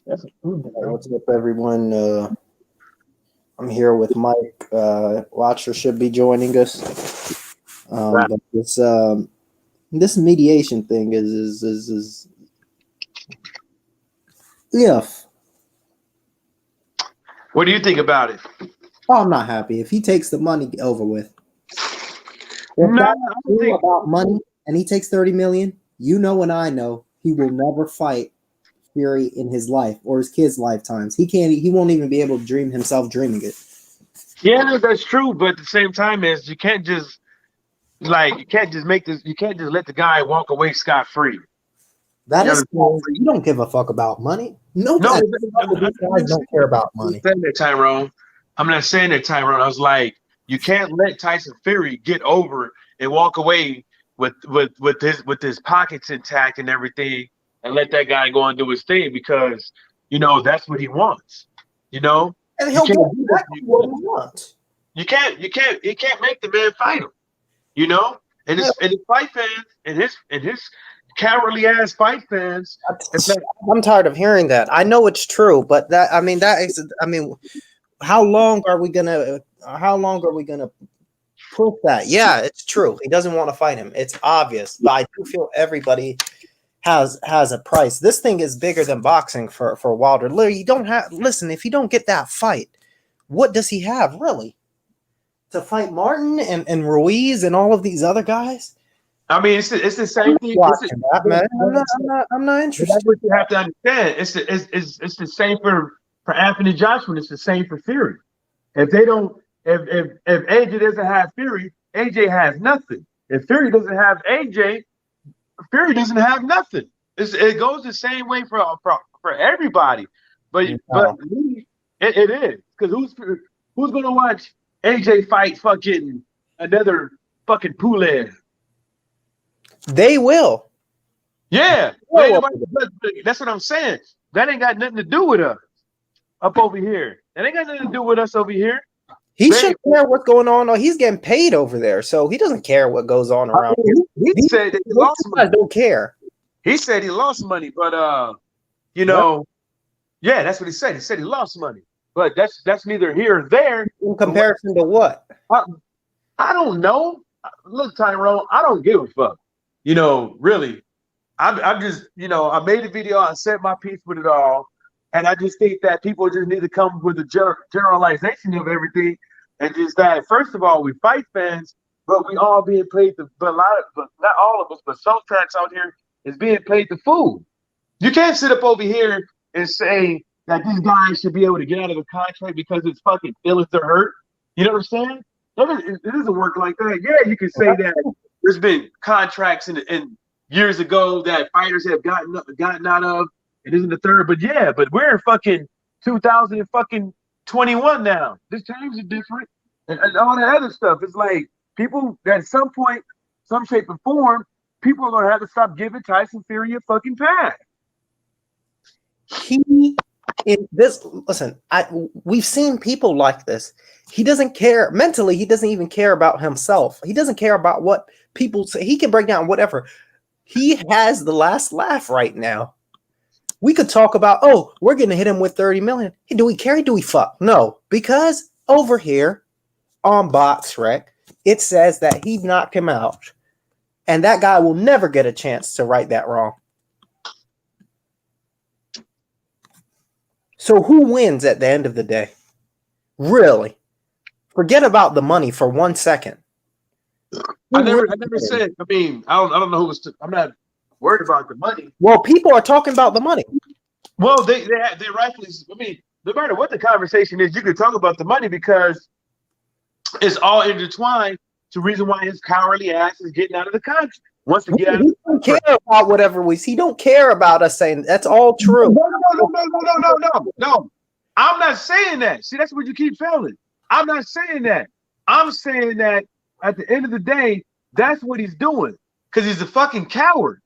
What's up, everyone? I'm here with Mike. Watcher should be joining us. Right. But this mediation thing is if What do you think about it? I'm not happy if he takes the money over with. If No, I that's don't true think. about money and he takes 30 million, you know and I know he will never fight Fury in his life or his kids' lifetimes. He won't even be able to dream himself dreaming it. Yeah, that's true. But at the same time, is you can't just make this. You can't just let the guy walk away scot free. That You is understand? you don't give a fuck about money. No, Nobody. These guys don't care about I'm money. not saying that, Tyrone. I'm not saying that, Tyrone. I was like, you can't let Tyson Fury get over and walk away with his pockets intact and everything, and let that guy go and do his thing because that's what he wants. You know, And you he'll can't get do that. exactly what he wants. You can't make the man fight him. You know, and his fight fans and his cowardly ass fight fans. It's like, I'm tired of hearing that. I know it's true, but that is how long are we gonna prove that? Yeah, it's true. He doesn't want to fight him. It's obvious. But I do feel everybody has a price. This thing is bigger than boxing for Wilder. Literally, you don't have listen, if you don't get that fight, what does he have really? To fight Martin and Ruiz and all of these other guys? I mean, it's the same thing. Watching that, man. I'm not But that's interested. what you have to understand. It's the same for Anthony Joshua. It's the same for Fury. If they don't, if AJ doesn't have Fury, AJ has nothing. If Fury doesn't have AJ, Fury doesn't have nothing. It goes the same way for everybody. But No. it is because who's gonna watch AJ fight fucking another fucking Pulev? They will. Yeah, but Well, that's what I'm saying. That ain't got nothing to do with us up over here. That ain't got nothing to do with us over here. he shouldn't care what's going on. He's getting paid over there, so he doesn't care what goes on around here. He said that he lost I money. don't care. He said he lost money, but yeah, that's what he said. He said he lost money, but that's neither here or there. In comparison to what? I don't know. Look, Tyrone, I don't give a fuck. Really, I'm just, I made a video. I said my piece with it all, and I just think that people just need to come with a generalization of everything, and just that. First of all, we fight fans, but we all being played but not all of us, but some tracks out here is being played the fool. You can't sit up over here and say that this guy should be able to get out of the contract because his fucking feelings are hurt. You know what I'm saying? It doesn't work like that. Yeah, you can say that there's been contracts in years ago that fighters have gotten out of. It isn't the third, but yeah, but we're in fucking 2021 now. These times are different, and all that other stuff. It's like people at some point, some shape or form, people are gonna have to stop giving Tyson Fury a fucking pass. He in this listen, we've seen people like this. He doesn't care mentally, he doesn't even care about himself. He doesn't care about what people say. He can break down whatever. He has the last laugh right now. We could talk about, oh, we're gonna hit him with 30 million. Hey, do we care? Do we fuck? No, because over here on BoxRec, it says that he knocked him out. And that guy will never get a chance to right that wrong. So who wins at the end of the day? Really? Forget about the money for 1 second. I never said. I mean, I don't know who was. I'm not worried about the money. Well, people are talking about the money. Well, they rightfully. I mean, no matter what the conversation is, you can talk about the money because it's all intertwined. To the reason why his cowardly ass is getting out of the country. Wants to get out. He don't care about whatever we see. He don't care about us saying that's all true. No. I'm not saying that. See, that's what you keep feeling. I'm not saying that. I'm saying that at the end of the day, that's what he's doing because he's a fucking coward.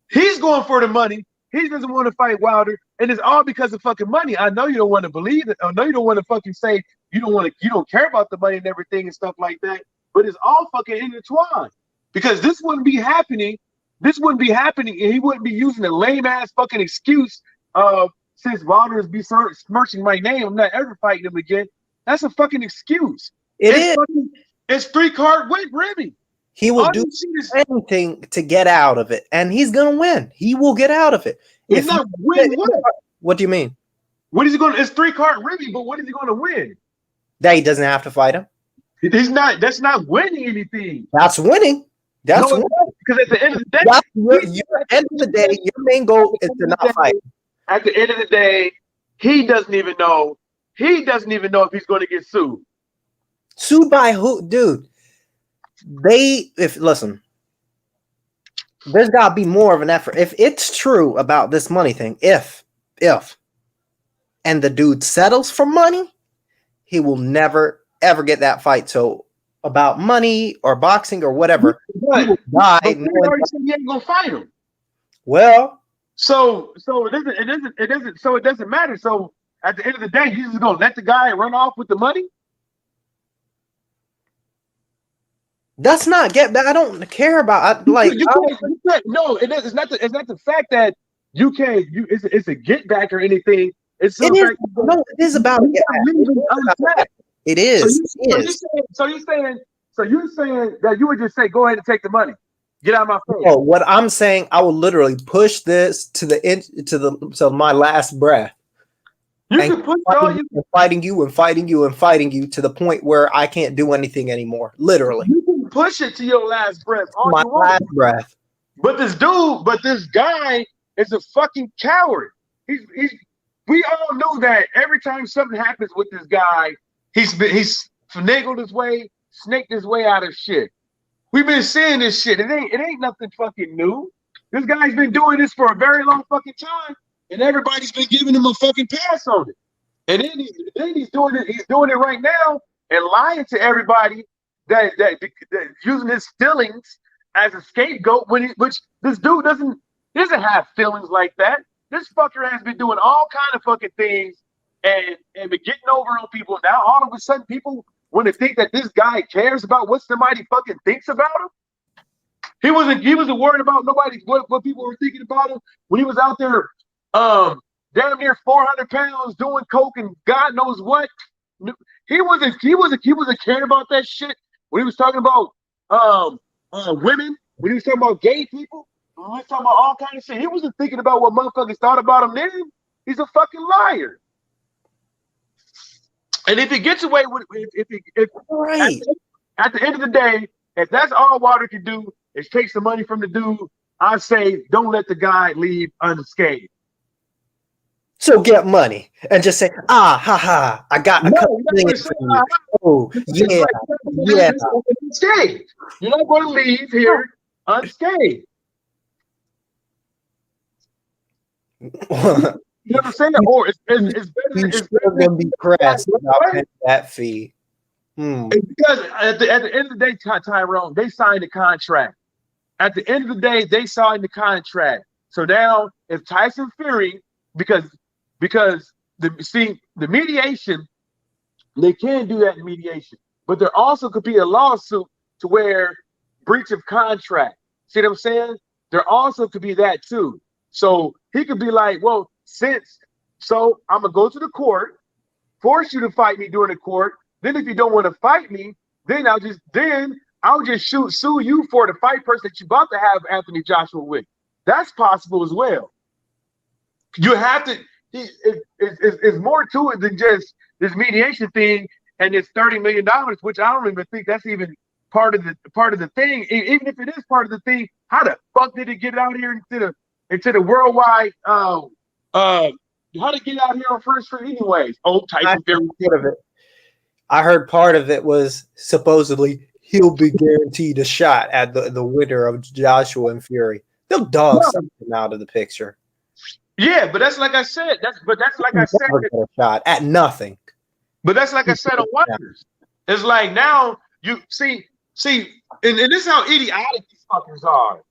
He's going for the money. He doesn't want to fight Wilder, and it's all because of fucking money. I know you don't want to believe it. I know you don't want to fucking say you don't care about the money and everything and stuff like that. But it's all fucking intertwined because this wouldn't be happening. This wouldn't be happening, and he wouldn't be using a lame ass fucking excuse since Wilder be smirching my name, I'm not ever fighting him again. That's a fucking excuse. It's 3-card win, Remy. He will do anything to get out of it, and he's gonna win. He will get out of it. He's not win. What do you mean? What is he going to? It's 3-card Remy, but what is he going to win? That he doesn't have to fight him. He's not. That's not winning anything. That's winning. That's winning. Because at the end of the day, your main goal is to not fight. At the end of the day, he doesn't even know. He doesn't even know if he's going to get sued. Sued by who, dude? Listen, there's got to be more of an effort. If it's true about this money thing, if, and the dude settles for money, he will never ever get that fight. So about money or boxing or whatever, he will die. But he already said he ain't gonna fight him. Well, so it doesn't matter. So at the end of the day, you just gonna let the guy run off with the money? That's not I don't care about. No, it's not the fact that you can't. It's a get back or anything. It is about a get back. It is. So you're saying that you would just say, go ahead and take the money. Get out of my face. Oh, what I'm saying, I will literally push this to my last breath. You can push fighting you to the point where I can't do anything anymore. Literally. You can push it to your last breath. My last breath. But this guy is a fucking coward. We all know that every time something happens with this guy, he's finagled his way, snaked his way out of shit. We've been seeing this shit. It ain't nothing fucking new. This guy's been doing this for a very long fucking time, and everybody's been giving him a fucking pass on it. And then he's doing it. He's doing it right now and lying to everybody that using his feelings as a scapegoat. Which this dude doesn't have feelings like that. This fucker has been doing all kind of fucking things and been getting over on people. Now all of a sudden people want to think that this guy cares about what somebody fucking thinks about him. He wasn't worried about what people were thinking about him when he was out there damn near 400 pounds doing coke and God knows what. He wasn't caring about that shit when he was talking about women, when he was talking about gay people. When we talking about all kind of shit, he wasn't thinking about what motherfuckers thought about him then. He's a fucking liar. And if he gets away with right. At the end of the day, if that's all Wilder can do is take some money from the dude, I say don't let the guy leave unscathed. So get money and just say, ha, I got a couple million. Oh, yeah. Unscathed. You're not going to leave here unscathed. You know what I'm saying? Or it's better than be pressed without paying that fee. It's because at the end of the day, Tyrone, they signed a contract. At the end of the day, they signed the contract. So now, if Tyson Fury, because the mediation, they can do that in mediation, but there also could be a lawsuit to where breach of contract. See what I'm saying? There also could be that too. So he could be like, well, I'm gonna go to the court, force you to fight me during the court. Then if you don't want to fight me, then I'll just sue you for the fight person that you're about to have Anthony Joshua with. That's possible as well. You have to. It's more to it than just this mediation thing and this $30 million, which I don't even think that's even part of the thing. Even if it is part of the thing, how the fuck did it get out here into the worldwide? How did it get out here on First Street anyways? Oh, Tyson Fury. I heard part of it was supposedly he'll be guaranteed a shot at the winner of Joshua and Fury. They'll dog something out of the picture. Yeah, but that's like I said. That's like I said. A shot at nothing. But that's like I said on Wonders. It's like now you see, and this is how idiotic these fuckers are.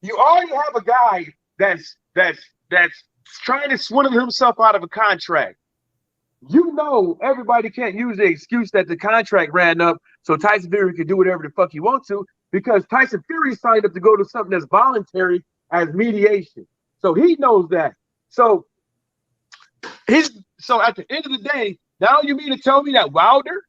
You already have a guy that's trying to swindle himself out of a contract. You know everybody can't use the excuse that the contract ran up so Tyson Fury can do whatever the fuck he wants to, because Tyson Fury signed up to go to something that's voluntary as mediation. So he knows that. So So at the end of the day, now you mean to tell me that Wilder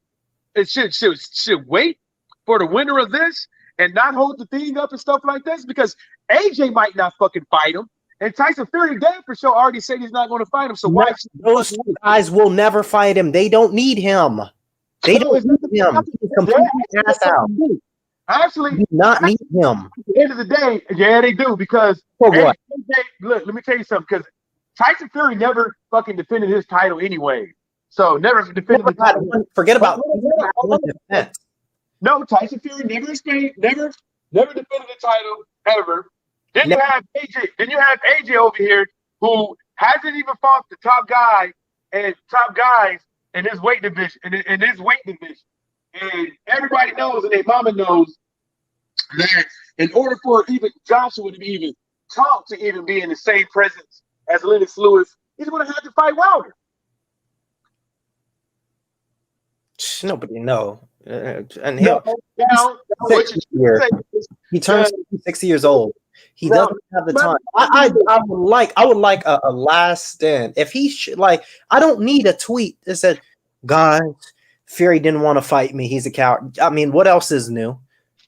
should wait for the winner of this and not hold the thing up and stuff like this? Because AJ might not fucking fight him. And Tyson Fury, damn for sure, already said he's not going to fight him. So why? Those guys will never fight him. They don't need him. They don't need him. He's completely passed out. Actually, do not need him. At the end of the day, yeah, they do. Because for what? Look, let me tell you something. Because Tyson Fury never fucking defended his title anyway. So never defended the title. Forget about defense. No, Tyson Fury never defended the title ever. Then you have AJ. Then you have AJ over here who hasn't even fought the top guys in his weight division. In his weight division, and everybody knows, and their mama knows that in order for even Joshua to even talk to even be in the same presence as Lennox Lewis, he's going to have to fight Wilder. Nobody know. And he turns 60 years old. He doesn't have the time. I would like a last stand. If he I don't need a tweet that said, "Guys, Fury didn't want to fight me. He's a coward." I mean, what else is new?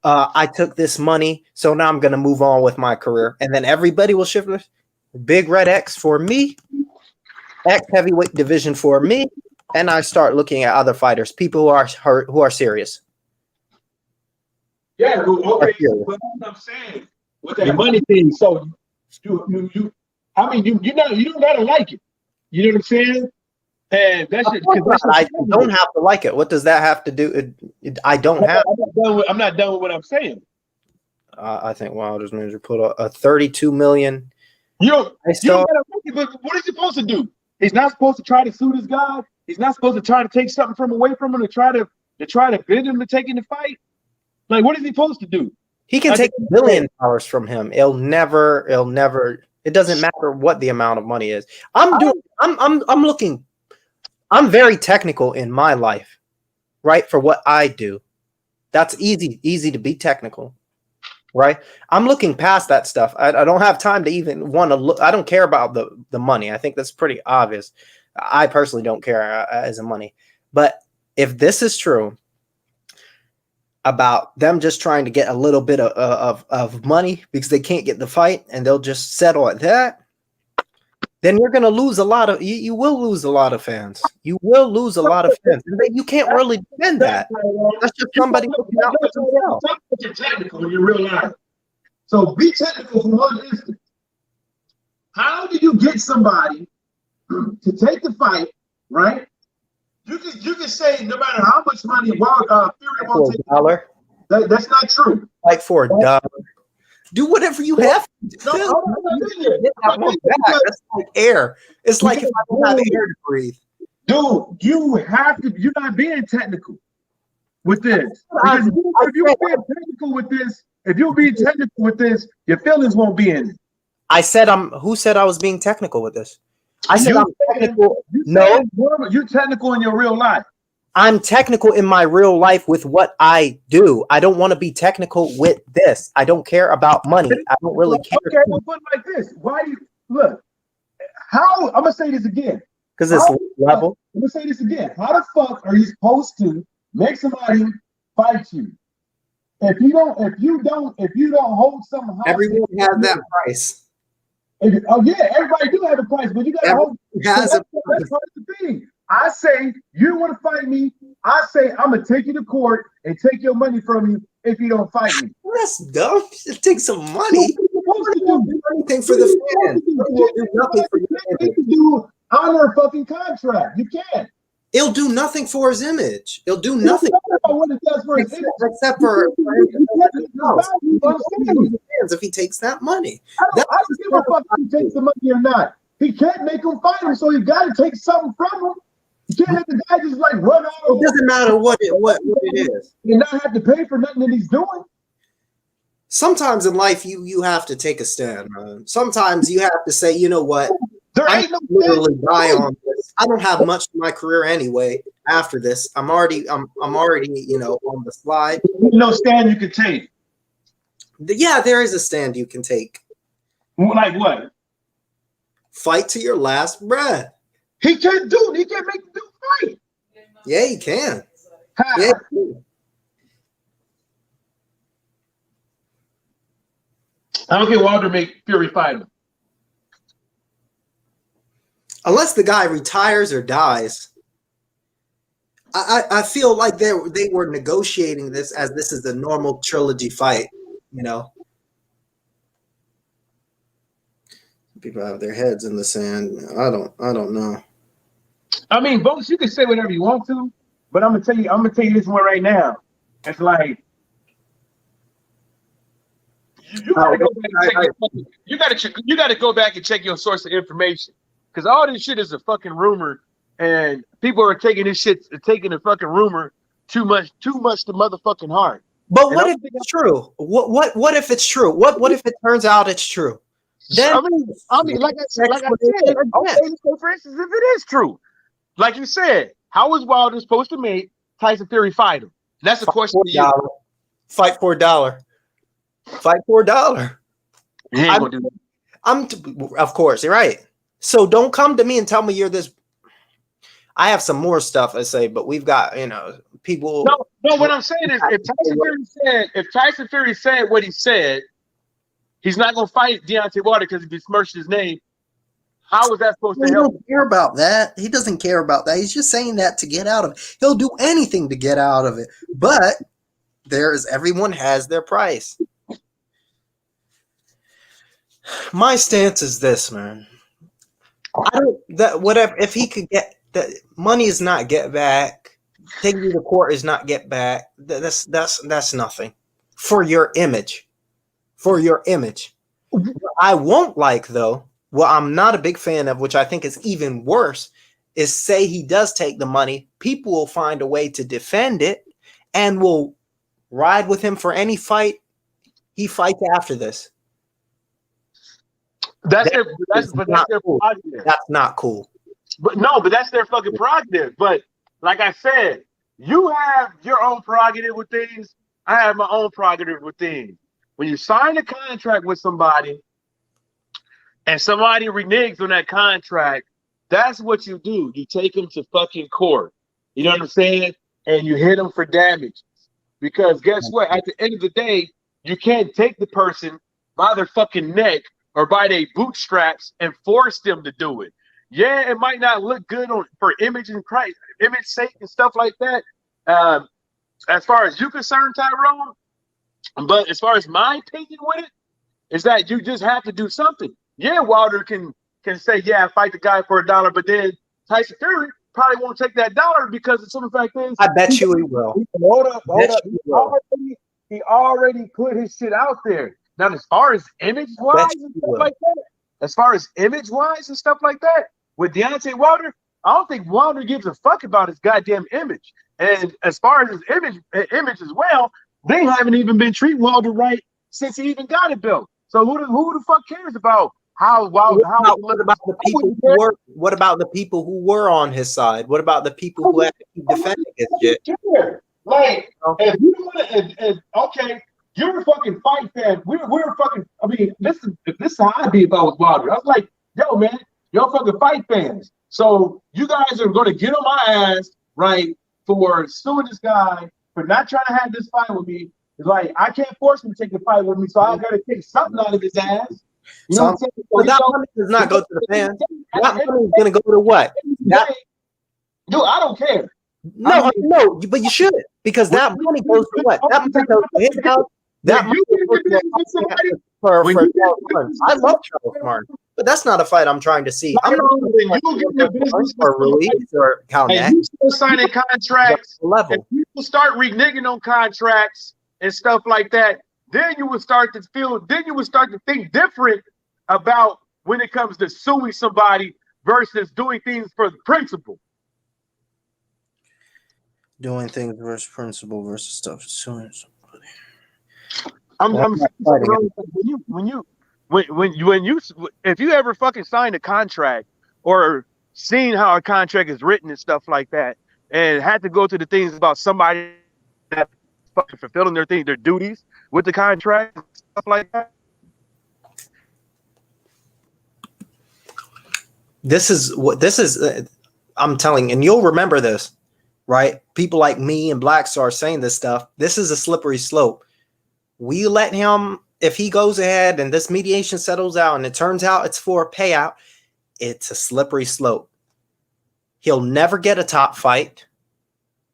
I took this money, so now I'm gonna move on with my career, and then everybody will shift. Big red X for me, X heavyweight division for me, and I start looking at other fighters, people who are hurt, who are serious. Yeah, okay. But I'm saying. With that money thing, so you don't gotta like it. You know what I'm saying? And that's it. I don't have to like it. What does that have to do? I don't have. I'm not done with what I'm saying. I think Wilder's manager put a 32 million. You don't gotta like it, but what is he supposed to do? He's not supposed to try to sue this guy. He's not supposed to try to take something away from him to try to bid him to take in the fight. Like, what is he supposed to do? He can take $1 billion from him. It'll never. It doesn't matter what the amount of money is. I'm very technical in my life, right? For what I do. That's easy to be technical, right? I'm looking past that stuff. I don't have time to even want to look. I don't care about the money. I think that's pretty obvious. I personally don't care as a money. But if this is true, about them just trying to get a little bit of money because they can't get the fight and they'll just settle at that, then you're going to lose a lot of you will lose a lot of fans. You will lose a lot of fans. And you can't really defend that. That's just somebody looking out for themselves. You're technical in your real life. So be technical for 1 instant. How do you get somebody to take the fight, right? You can say no matter how much money Fury won't take $1. That's not true. Like for $1. Do whatever you have to do. That's like air. It's like if I don't have air to breathe. Dude, you have to. You're not being technical with this. Because if you're being technical with this, your feelings won't be in it. I said who said I was being technical with this? I said I'm technical. No, you're technical in your real life. I'm technical in my real life with what I do. I don't want to be technical with this. I don't care about money. I don't really care. Okay, we'll put it like this. Why do you look? How I'm gonna say this again. Because it's level. I'm gonna say this again. How the fuck are you supposed to make somebody fight you? If you don't hold something high, everyone has that price. Everybody do have a price, but you gotta hold. That's part of the thing. I say you want to fight me. I say I'm gonna take you to court and take your money from you if you don't fight me. That's dumb. It takes some money. Do anything for the fans. Do nothing for the fans. You honor a fucking contract. You can't. It'll do nothing for his image. It'll do nothing. What it does for his image, except for if he takes that money. I don't give a fuck if he takes the money or not. He can't make him fight him, so he got to take something from him. You can't let the guy just like run out. It doesn't matter what it is. And not have to pay for nothing that he's doing. Sometimes in life, you have to take a stand, man. Sometimes you have to say, you know what? There ain't no literally die on this. I don't have much in my career anyway. After this, I'm already on the slide. No stand you can take. Yeah, there is a stand you can take. Like what? Fight to your last breath. He can't do it. He can't make the dude fight. Yeah, he can. How? Yeah. I don't get Wilder make Fury fight him. Unless the guy retires or dies. I feel like they were negotiating this as this is the normal trilogy fight, you know. People have their heads in the sand. I don't know. I mean, Bones, you can say whatever you want to, but I'm gonna tell you this one right now. It's like you gotta go back and check you gotta go back and check your source of information. Because all this shit is a fucking rumor. And people are taking the fucking rumor too much to motherfucking heart. But what if it's true? What if it's true? What if it turns out it's true? Then, I mean, like I said, okay, so for instance, if it is true, like you said, how is Wilder supposed to make Tyson Fury fight him? That's a question to you. Fight for $1. Fight for $1. He ain't gonna do that. Of course, you're right. So don't come to me and tell me you're this. I have some more stuff I say, but we've got, people. No, what I'm saying is if Tyson Fury said what he said, he's not gonna fight Deontay Wilder because he besmirched his name. How is that supposed to help? He doesn't care about that. He doesn't care about that. He's just saying that to get out of it. He'll do anything to get out of it. But everyone has their price. My stance is this, man. If he could get that, money is not get back. Taking you to court is not get back. That's nothing for your image. For your image. What I won't like though, what I'm not a big fan of, which I think is even worse, is say he does take the money. People will find a way to defend it and will ride with him for any fight he fights after this. That's their prerogative. That's not cool. But that's their fucking prerogative. But like I said, you have your own prerogative with things. I have my own prerogative with things. When you sign a contract with somebody and somebody reneges on that contract, that's what you do. You take them to fucking court. You know what I'm saying? And you hit them for damages. Because guess what? At the end of the day, you can't take the person by their fucking neck or by their bootstraps and force them to do it. Yeah, it might not look good for image sake and stuff like that. As far as you're concerned, Tyrone, but as far as my opinion with it, is that you just have to do something. Yeah, Wilder can say, yeah, fight the guy for $1, but then Tyson Fury probably won't take that $1 because some of the fact is, I bet you he will. Hold up. He already put his shit out there. Now, as far as image-wise and stuff like that, with Deontay Wilder, I don't think Wilder gives a fuck about his goddamn image. And as far as his image as well, they haven't even been treating Wilder right since he even got a belt. So who the fuck cares about how Wilder? What about the people who were on his side? What about the people who had to keep defending his shit? Like, if you want to, okay. You're a fucking fight fan. We're fucking. I mean, this is how I'd be if I was Wilder. I was like, yo, man, y'all fucking fight fans. So you guys are gonna get on my ass, right, for suing this guy for not trying to have this fight with me. It's like I can't force him to take the fight with me, so I gotta take something out of his ass. You know what I'm saying? Well, that money does not go to the fans. That money is gonna go to what? Dude, I don't care. No, but you should, because that money goes to what? That money goes to his house. That money goes to for I love Charles Martin, but that's not a fight I'm trying to see. I'm not for release or count that. You still signing contracts. If people start reneging on contracts and stuff like that, then you would start to think different about when it comes to suing somebody versus doing things for the principle. Doing things versus principle versus stuff suing somebody. If you ever fucking signed a contract or seen how a contract is written and stuff like that, and had to go through the things about somebody that fucking fulfilling their duties with the contract and stuff like that. This is what this is. I'm telling, and you'll remember this, right? People like me and Black Star saying this stuff. This is a slippery slope. We let him, if he goes ahead and this mediation settles out and it turns out it's for a payout, it's a slippery slope. He'll never get a top fight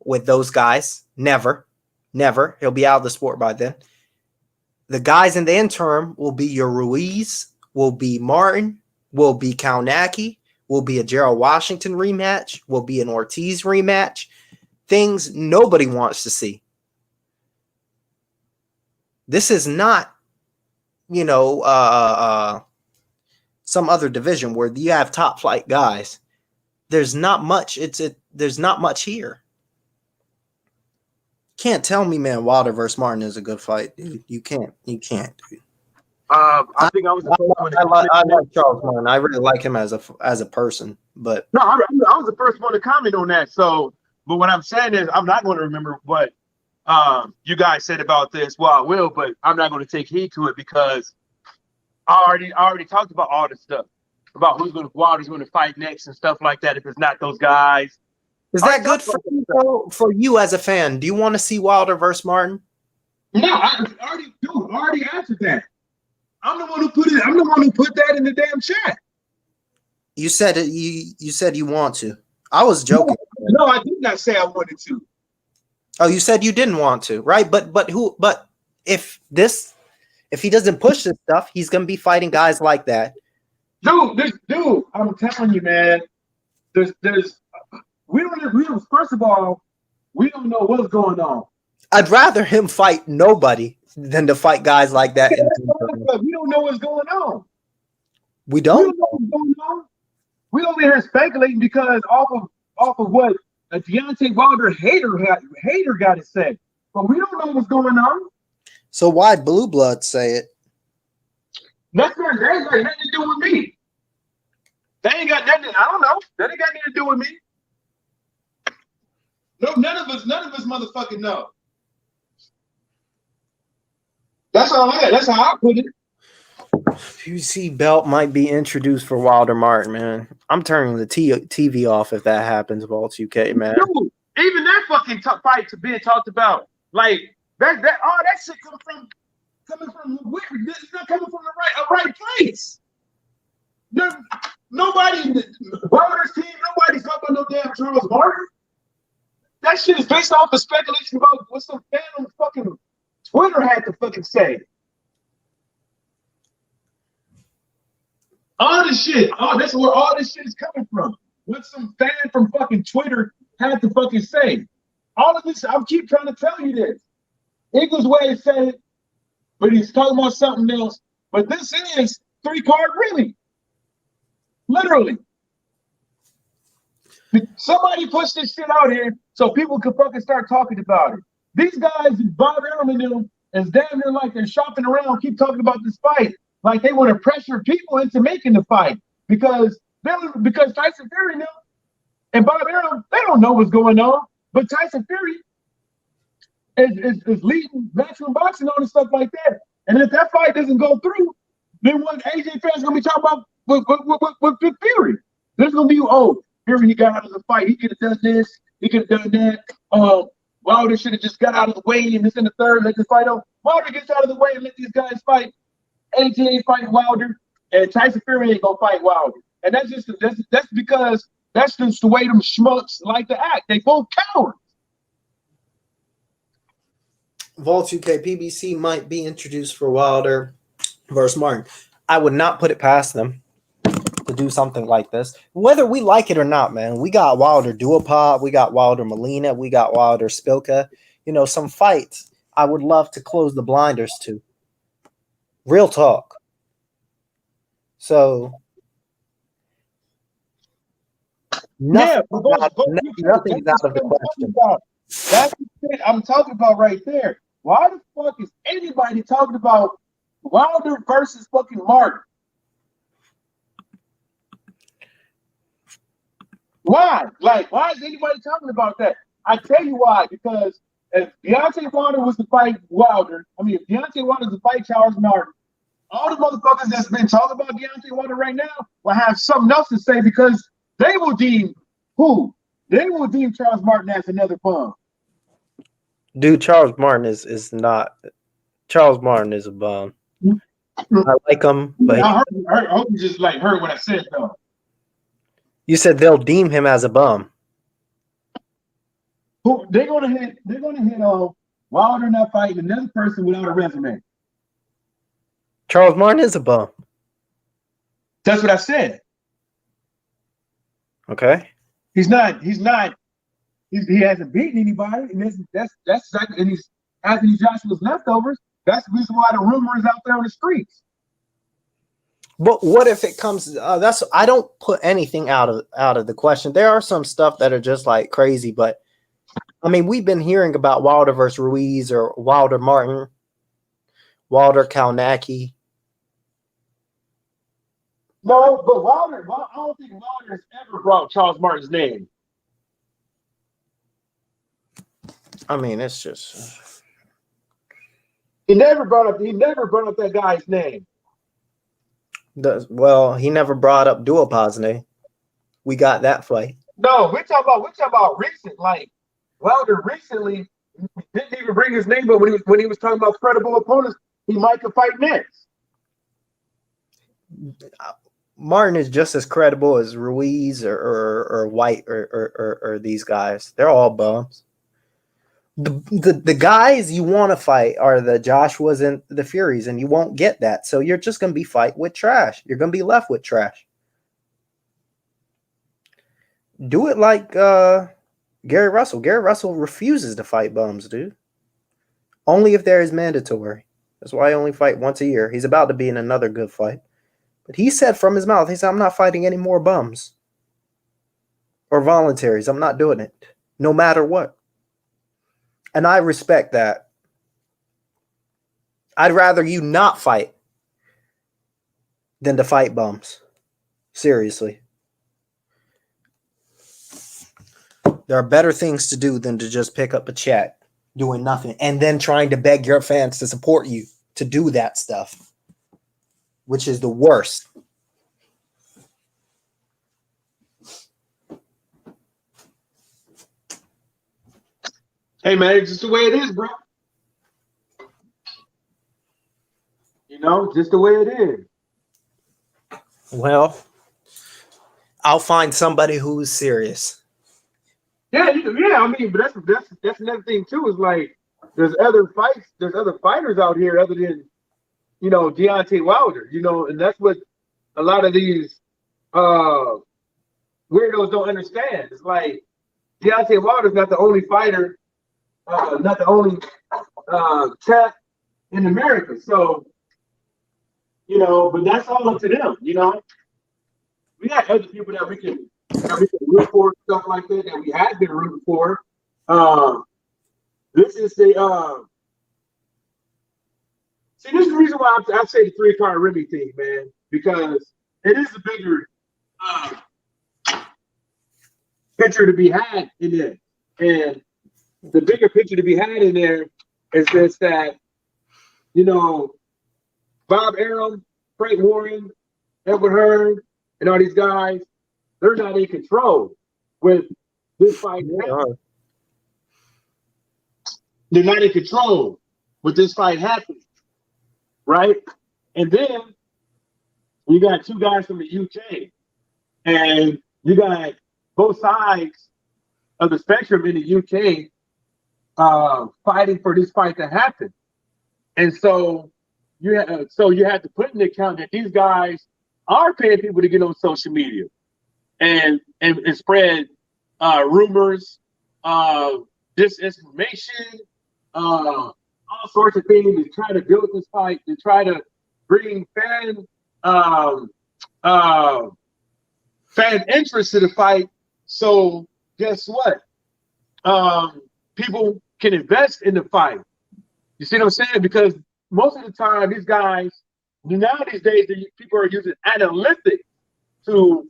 with those guys. Never. He'll be out of the sport by then. The guys in the interim will be your Ruiz, will be Martin, will be Kaunaki, will be a Gerald Washington rematch, will be an Ortiz rematch. Things nobody wants to see. This is not, some other division where you have top flight guys. There's not much. There's not much here. Can't tell me, man, Wilder versus Martin is a good fight, dude. You can't, dude. I think I was the first one. I like Charles Martin. I really like him as a person, but No, I was the first one to comment on that. So, but what I'm saying is, I'm not going to remember what you guys said about this. Well, I will, but I'm not going to take heed to it because I already talked about all this stuff about Wilder's going to fight next and stuff like that. If it's not those guys, is that good for you as a fan? Do you want to see Wilder versus Martin? No, I already answered that. I'm the one who put it. I'm the one who put that in the damn chat. You said it. You said you want to. I was joking. No, I did not say I wanted to. Oh, you said you didn't want to, right? But if he doesn't push this stuff, he's gonna be fighting guys like that. Dude, I'm telling you, man. First of all, we don't know what's going on. I'd rather him fight nobody than to fight guys like that. We don't know what's going on. We don't know what's going on. We over here speculating because off of what a Deontay Wilder hater got to say, but we don't know what's going on. So why'd Blue Blood say it? That ain't got nothing to do with me. They ain't got nothing. I don't know. That ain't got nothing to do with me. No, none of us motherfucking know. That's all I got. That's how I put it. PBC belt might be introduced for Wilder Martin, man. I'm turning the TV off if that happens, Vault UK, man. Dude, even that fucking fight to being talked about, like that all that shit coming from it's not coming from the right place. Nobody, Wilder's team, nobody's talking about no damn Charles Martin. That shit is based off of speculation about what some fan on fucking Twitter had to fucking say. All this shit, that's where all this shit is coming from. What some fan from fucking Twitter had to fucking say. All of this, I keep trying to tell you this. Eagles way said it, but he's talking about something else. But this is 3-card really. Literally. Somebody push this shit out here so people can fucking start talking about it. These guys, Bob Arum and them, is damn near like they're shopping around, keep talking about this fight. Like they want to pressure people into making the fight because Tyson Fury and Bob Arum, they don't know what's going on. But Tyson Fury is leading Matchroom Boxing on and stuff like that. And if that fight doesn't go through, then what AJ fans gonna be talking about with Fury? There's gonna be Fury, he got out of the fight. He could have done this. He could have done that. Wilder should have just got out of the way and this in the third, let this fight out. Wilder gets out of the way and let these guys fight. AJ ain't fighting Wilder, and Tyson Fury ain't gonna fight Wilder. And that's because that's just the way them schmucks like to act. They both cowards. Vault UK PBC might be introduced for Wilder versus Martin. I would not put it past them to do something like this, whether we like it or not, man. We got Wilder Duopod, we got Wilder Molina, we got Wilder Spilka. Some fights I would love to close the blinders to. Real talk. So nothing's out of the question. That's the shit I'm talking about right there. Why the fuck is anybody talking about Wilder versus fucking Martin? Why? Like, why is anybody talking about that? I tell you why. Because if Deontay Wilder was to fight Wilder, if Deontay Wilder was to fight Charles Martin, all the motherfuckers that's been talking about Deontay Wilder right now will have something else to say because they will deem who? They will deem Charles Martin as another bum. Dude, Charles Martin is not. Charles Martin is a bum. I like him, but I hope you just like heard what I said though. you said they'll deem him as a bum. They're gonna hit Wilder not fighting another person without a resume. Charles Martin is a bum. That's what I said. Okay. He hasn't beaten anybody, and that's exactly, and he's Anthony Joshua's leftovers. That's the reason why the rumor is out there on the streets. But what if it comes? I don't put anything out of the question. There are some stuff that are just like crazy, but I mean, we've been hearing about Wilder versus Ruiz or Wilder Martin, Wilder Kalnacki. No, but Wilder, I don't think Wilder has ever brought Charles Martin's name. I mean, it's just he never brought up that guy's name. Well, he never brought up Duhaupas' name. We got that fight. No, we're talking about recent. Like Wilder recently didn't even bring his name, but when he was talking about credible opponents, he might could fight next. Martin is just as credible as Ruiz or White or these guys. They're all bums. The guys you want to fight are the Joshuas and the Furies, and you won't get that. So you're just going to be fighting with trash. You're going to be left with trash. Do it like Gary Russell. Gary Russell refuses to fight bums, dude. Only if there is mandatory. That's why I only fight once a year. He's about to be in another good fight. But he said from his mouth, he said, I'm not fighting any more bums or voluntaries. I'm not doing it, no matter what. And I respect that. I'd rather you not fight than to fight bums. Seriously. There are better things to do than to just pick up a chat, doing nothing, and then trying to beg your fans to support you to do that stuff, which is the worst. Hey man, it's just the way it is, bro. You know, just the way it is. Well, I'll find somebody who's serious. Yeah. I mean, but that's another thing too. Is like there's other fighters out here other than Deontay Wilder. And that's what a lot of these weirdos don't understand. It's like Deontay Wilder's not the only fighter. Not the only tech in America. So, but that's all up to them, We got other people that we can root for, stuff like that we have been rooting for. This is the this is the reason why I say the 3-card Remy thing, man, because it is a bigger picture to be had in it. And the bigger picture to be had in there is just that, Bob Arum, Frank Warren, Edward Hearn, and all these guys, they're not in control with this fight. They're not in control with this fight happening, right? And then you got two guys from the UK, and you got both sides of the spectrum in the UK fighting for this fight to happen. And so you have to put in the account that these guys are paying people to get on social media and spread rumors, disinformation, all sorts of things to try to build this fight, to try to bring fan interest to the fight. So guess what? People can invest in the fight. You see what I'm saying? Because most of the time, these guys, now these days, people are using analytics to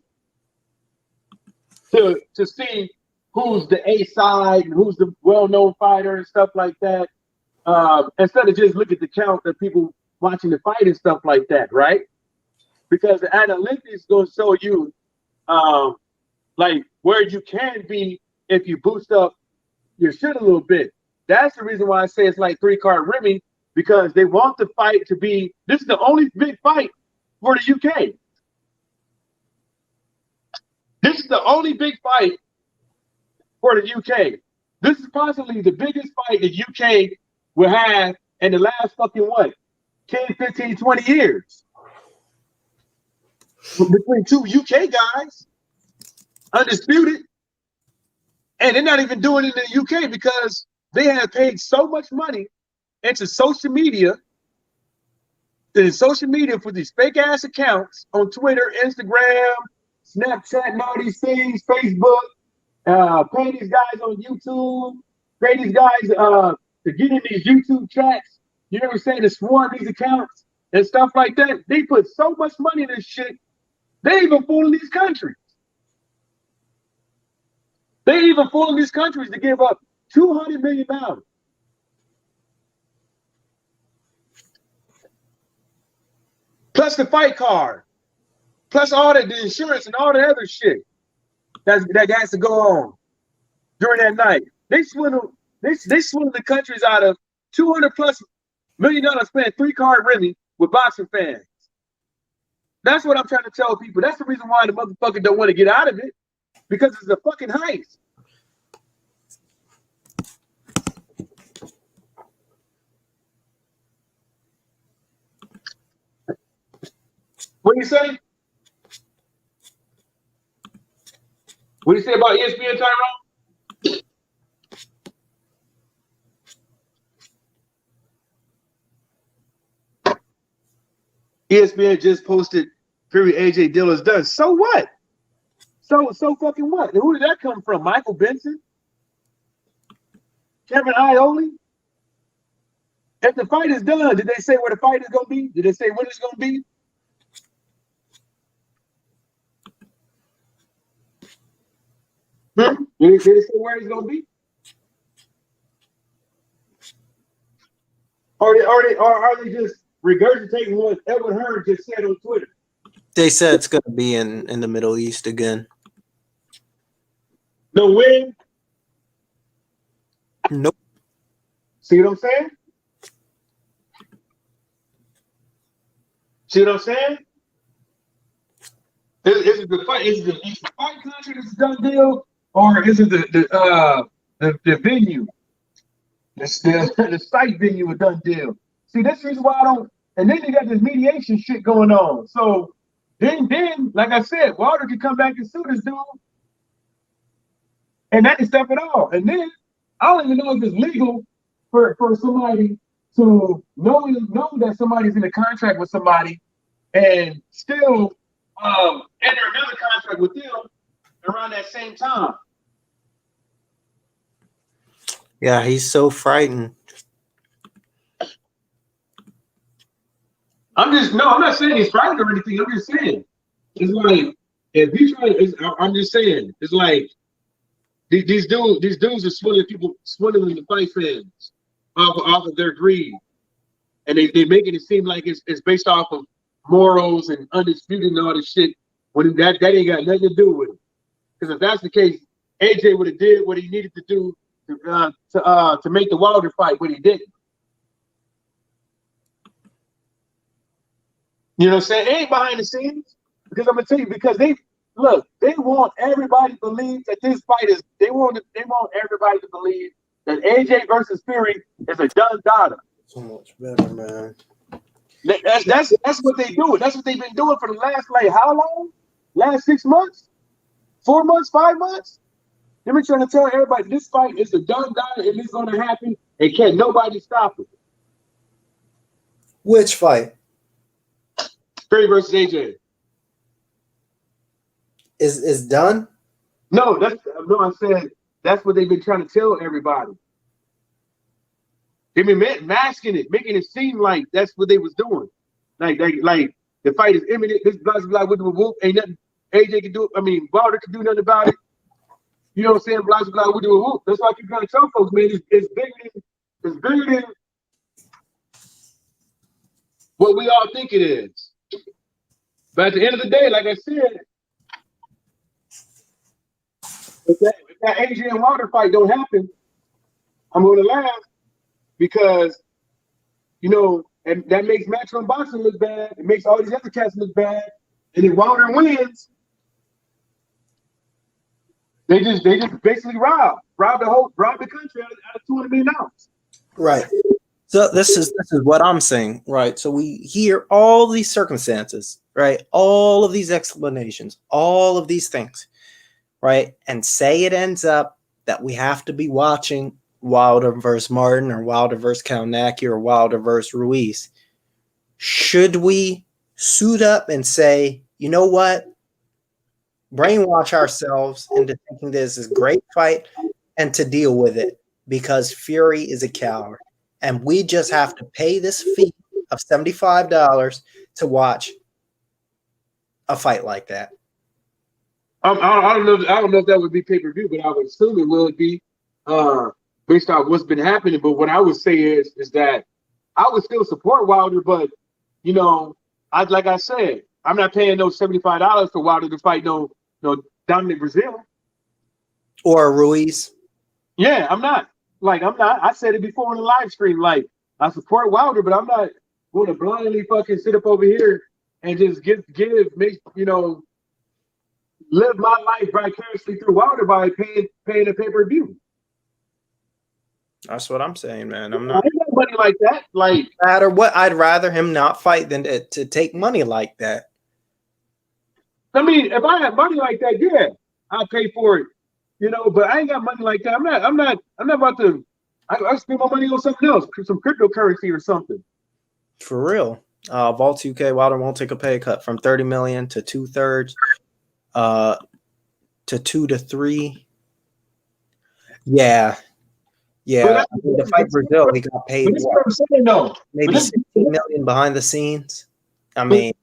see who's the A side and who's the well-known fighter and stuff like that. Instead of just look at the count that people watching the fight and stuff like that, right? Because the analytics gonna show you like where you can be if you boost up your shit a little bit. That's the reason why I say it's like 3-card Remy, because they want the fight to be, this is the only big fight for the UK. This is the only big fight for the UK. This is possibly the biggest fight the UK will have in the last fucking what? 10, 15, 20 years. Between two UK guys, undisputed. And they're not even doing it in the UK because they have paid so much money into social media for these fake ass accounts on Twitter, Instagram, Snapchat, and all these things, Facebook, pay these guys on YouTube, pay these guys to get in these YouTube chats, you know what I'm saying, to swarm these accounts and stuff like that. They put so much money in this shit, they even fooling these countries. They even fooling these countries to give up $200 million. Plus the fight card. Plus all the insurance and all the other shit that has to go on during that night. They swindle the countries out of $200+ million spent 3-card Remy with boxing fans. That's what I'm trying to tell people. That's the reason why the motherfucker don't want to get out of it. Because it's a fucking heist. What do you say? What do you say about ESPN, Tyrone? ESPN just posted Fury AJ deal is done. So what? So fucking what? And who did that come from? Michael Benson? Kevin Iole? If the fight is done, did they say where the fight is going to be? Did they say when it's going to be? Did they say where it's going to be? Or are they just regurgitating what Edward Hearn just said on Twitter? They said it's going to be in the Middle East again. No win? Nope. See what I'm saying? See what I'm saying? Is it the fight? Is the fight contract is a done deal, or is it the venue? The site venue a done deal. See, that's the reason why I don't. And then they got this mediation shit going on. So then, like I said, Wilder can come back and sue this dude, and that can stop it all. And then I don't even know if it's legal for somebody to know that somebody's in a contract with somebody and still enter another contract with them around that same time. Yeah, he's so frightened. I'm not saying he's frightened or anything. I'm just saying it's like if you try. I'm just saying it's like these dudes are swindling the fight fans off of their greed, and they making it seem like it's based off of morals and undisputed and all this shit. When that ain't got nothing to do with it. Because if that's the case, AJ would have did what he needed to do to make the Wilder fight, but he didn't. You know what I'm saying? It ain't behind the scenes. Because I'm gonna tell you, because they want everybody to believe that this fight is. They want everybody to believe that AJ versus Fury is a done data. So much better, man. That's what they do. That's what they've been doing for the last how long? Last 6 months, 4 months, 5 months. They've been trying to tell everybody this fight is a done data and it's going to happen and can't nobody stop it. Which fight? Fury versus AJ. Is done? No, I said that's what they've been trying to tell everybody. They've been masking it, making it seem like that's what they was doing. Like the fight is imminent. This blah blah with the whoop. Ain't nothing AJ can do. I mean, Wilder can do nothing about it. You know what I'm saying? Blah blah with the whoop. That's why I keep trying to tell folks, man. It's bigger than what we all think it is. But at the end of the day, like I said, if that Adrian Wilder fight don't happen, I'm going to laugh because, you know, and that makes Matchroom Boxing look bad. It makes all these other cats look bad. And if Wilder wins, they just basically rob the country out of $200 million. Right. So this is what I'm saying, right? So we hear all these circumstances, right? All of these explanations, all of these things, right? And say it ends up that we have to be watching Wilder versus Martin or Wilder versus Kalnacki or Wilder versus Ruiz. Should we suit up and say, you know what? Brainwash ourselves into thinking this is a great fight and to deal with it because Fury is a coward. And we just have to pay this fee of $75 to watch a fight like that. I don't know if that would be pay-per-view, but I would assume it will be based on what's been happening. But what I would say is that I would still support Wilder, but you know, like I said, I'm not paying no $75 for Wilder to fight no Dominic Brazil or Ruiz. Yeah, I'm not. I said it before on the live stream. Like, I support Wilder, but I'm not going to blindly fucking sit up over here and just live my life vicariously through Wilder by paying a pay-per-view. That's what I'm saying, man. I'm not. I ain't got money like that. Like, no matter what, I'd rather him not fight than to take money like that. I mean, if I had money like that, yeah, I'll pay for it. You know, but I ain't got money like that. I'm not about to. I spend my money on something else, some cryptocurrency or something. For real, Vault 2K Wilder won't take a pay cut from 30 million to 2/3, to 2 to 3. Yeah. To fight Brazil, he got paid. What I'm saying, though. Maybe 16 million behind the scenes. I mean.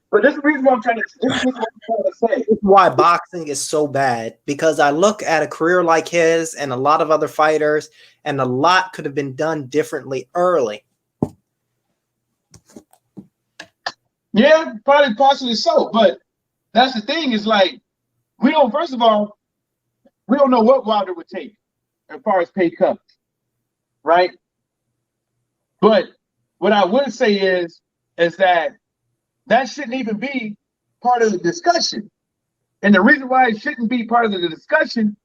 But this is the reason what I'm trying to say. This is why boxing is so bad, because I look at a career like his and a lot of other fighters, and a lot could have been done differently early. Yeah, probably possibly so. But that's the thing is like, first of all, we don't know what Wilder would take as far as pay cuts, right? But what I would say is that shouldn't even be part of the discussion. And the reason why it shouldn't be part of the discussion,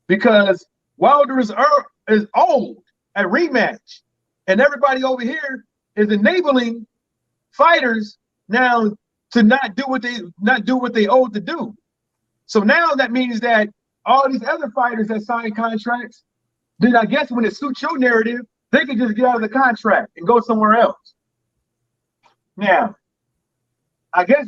because Wilder is old at rematch. And everybody over here is enabling fighters now to not do what they owed to do. So now that means that all these other fighters that sign contracts, then I guess when it suits your narrative, they can just get out of the contract and go somewhere else. Now, I guess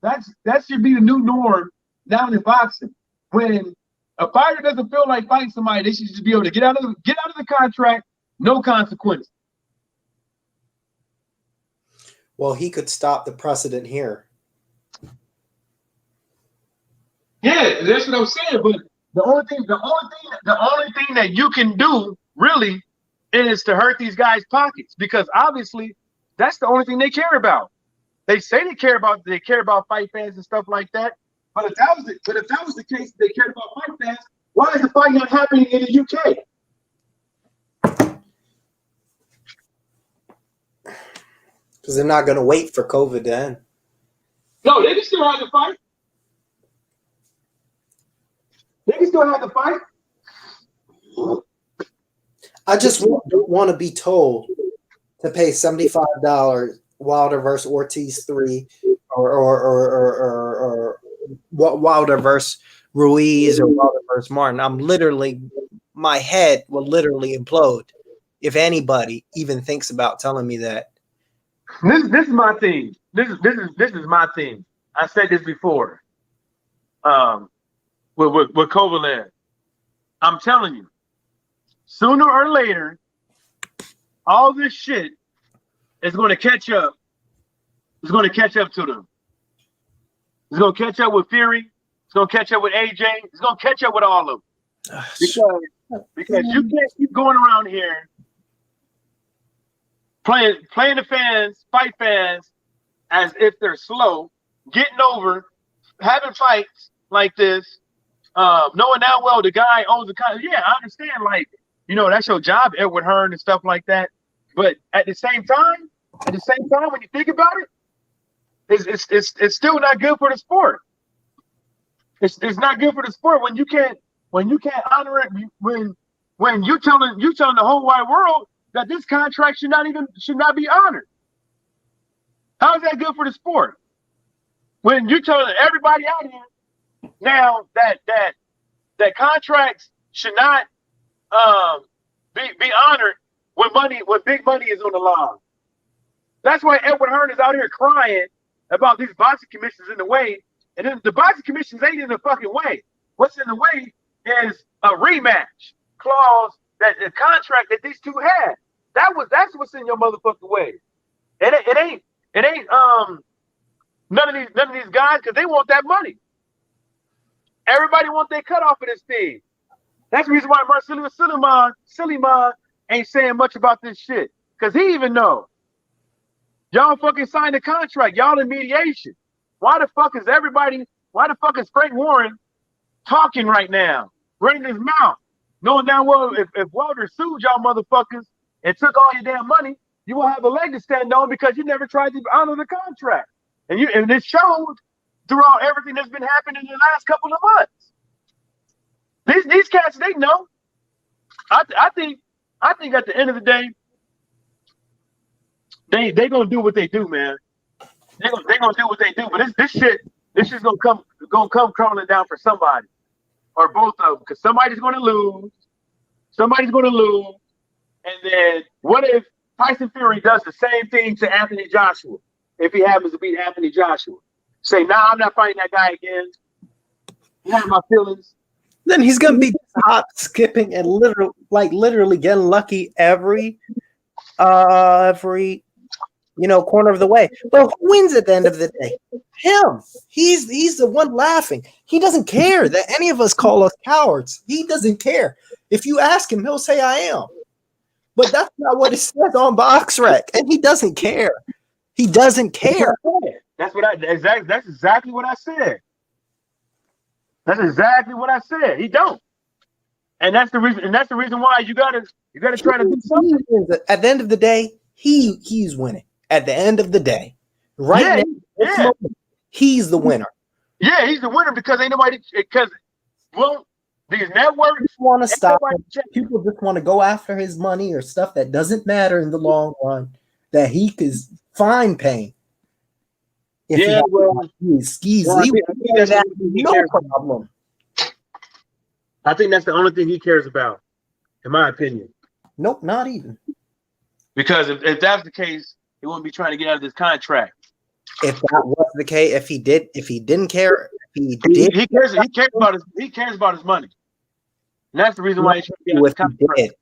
that should be the new norm down in boxing. When a fighter doesn't feel like fighting somebody, they should just be able to get out of the contract, no consequences. Well, he could stop the precedent here. Yeah, that's what I'm saying. But the only thing that you can do really is to hurt these guys' pockets, because obviously that's the only thing they care about. They say they care about fight fans and stuff like that. But if that was the case, they cared about fight fans, why is the fight not happening in the UK? Because they're not going to wait for COVID to end. No, they can still have the fight. They can still have the fight. I just don't want to be told to pay $75 Wilder versus Ortiz 3 or Wilder versus Ruiz or Wilder versus Martin. My head will literally implode if anybody even thinks about telling me that. This is my thing. This is my thing. I said this before. With Kovalev. I'm telling you, sooner or later, all this shit is going to catch up. It's going to catch up to them. It's going to catch up with Fury. It's going to catch up with AJ. It's going to catch up with all of them. Because you can't keep going around here playing the fans, fight fans, as if they're slow, getting over, having fights like this, knowing now well the guy owns the contract. Yeah, I understand. Like, that's your job, Edward Hearn and stuff like that. But at the same time, when you think about it, it's still not good for the sport. It's not good for the sport when you can't honor it, when you telling the whole wide world that this contract should not be honored. How is that good for the sport? When you're telling everybody out here now that contracts should not be honored when big money is on the line. That's why Edward Hearn is out here crying about these boxing commissions in the way, and then the boxing commissions ain't in the fucking way. What's in the way is a rematch clause, that the contract that these two had. That's what's in your motherfucking way. It ain't none of these guys, because they want that money. Everybody wants their cut off of this thing. That's the reason why Marcelo Suleiman ain't saying much about this shit, because he even know. Y'all fucking signed a contract. Y'all in mediation. Why the fuck is Frank Warren talking right now, running his mouth, knowing down well if Wilder sued y'all motherfuckers and took all your damn money, you won't have a leg to stand on because you never tried to honor the contract. And it showed throughout everything that's been happening in the last couple of months. These cats, they know. I think at the end of the day, they gonna do what they do, man. They gonna do what they do. But this shit's gonna come crumbling down for somebody, or both of them, because somebody's gonna lose. And then what if Tyson Fury does the same thing to Anthony Joshua? If he happens to beat Anthony Joshua, say, "Nah, I'm not fighting that guy again. You have my feelings." Then he's gonna be hop, skipping, and literally getting lucky every corner of the way. Well, who wins at the end of the day? Him. He's the one laughing. He doesn't care that any of us call us cowards. He doesn't care. If you ask him, he'll say, "I am." But that's not what it says on BoxRec, and he doesn't care. He doesn't care. That's exactly what I said. That's exactly what I said. He don't. And that's the reason why you gotta try to do something. At the end of the day, he's winning. At the end of the day, right now, moment, he's the winner. Yeah, he's the winner because ain't nobody. These networks want to stop him. People just want to go after his money or stuff that doesn't matter in the long run. That he could find pain. If he's no problem. I think that's the only thing he cares about, in my opinion. Nope, not even. Because if that's the case, he wouldn't be trying to get out of this contract. If that was the case, if he didn't care, he cares about his money. And that's the reason why he's trying to get out of this contract.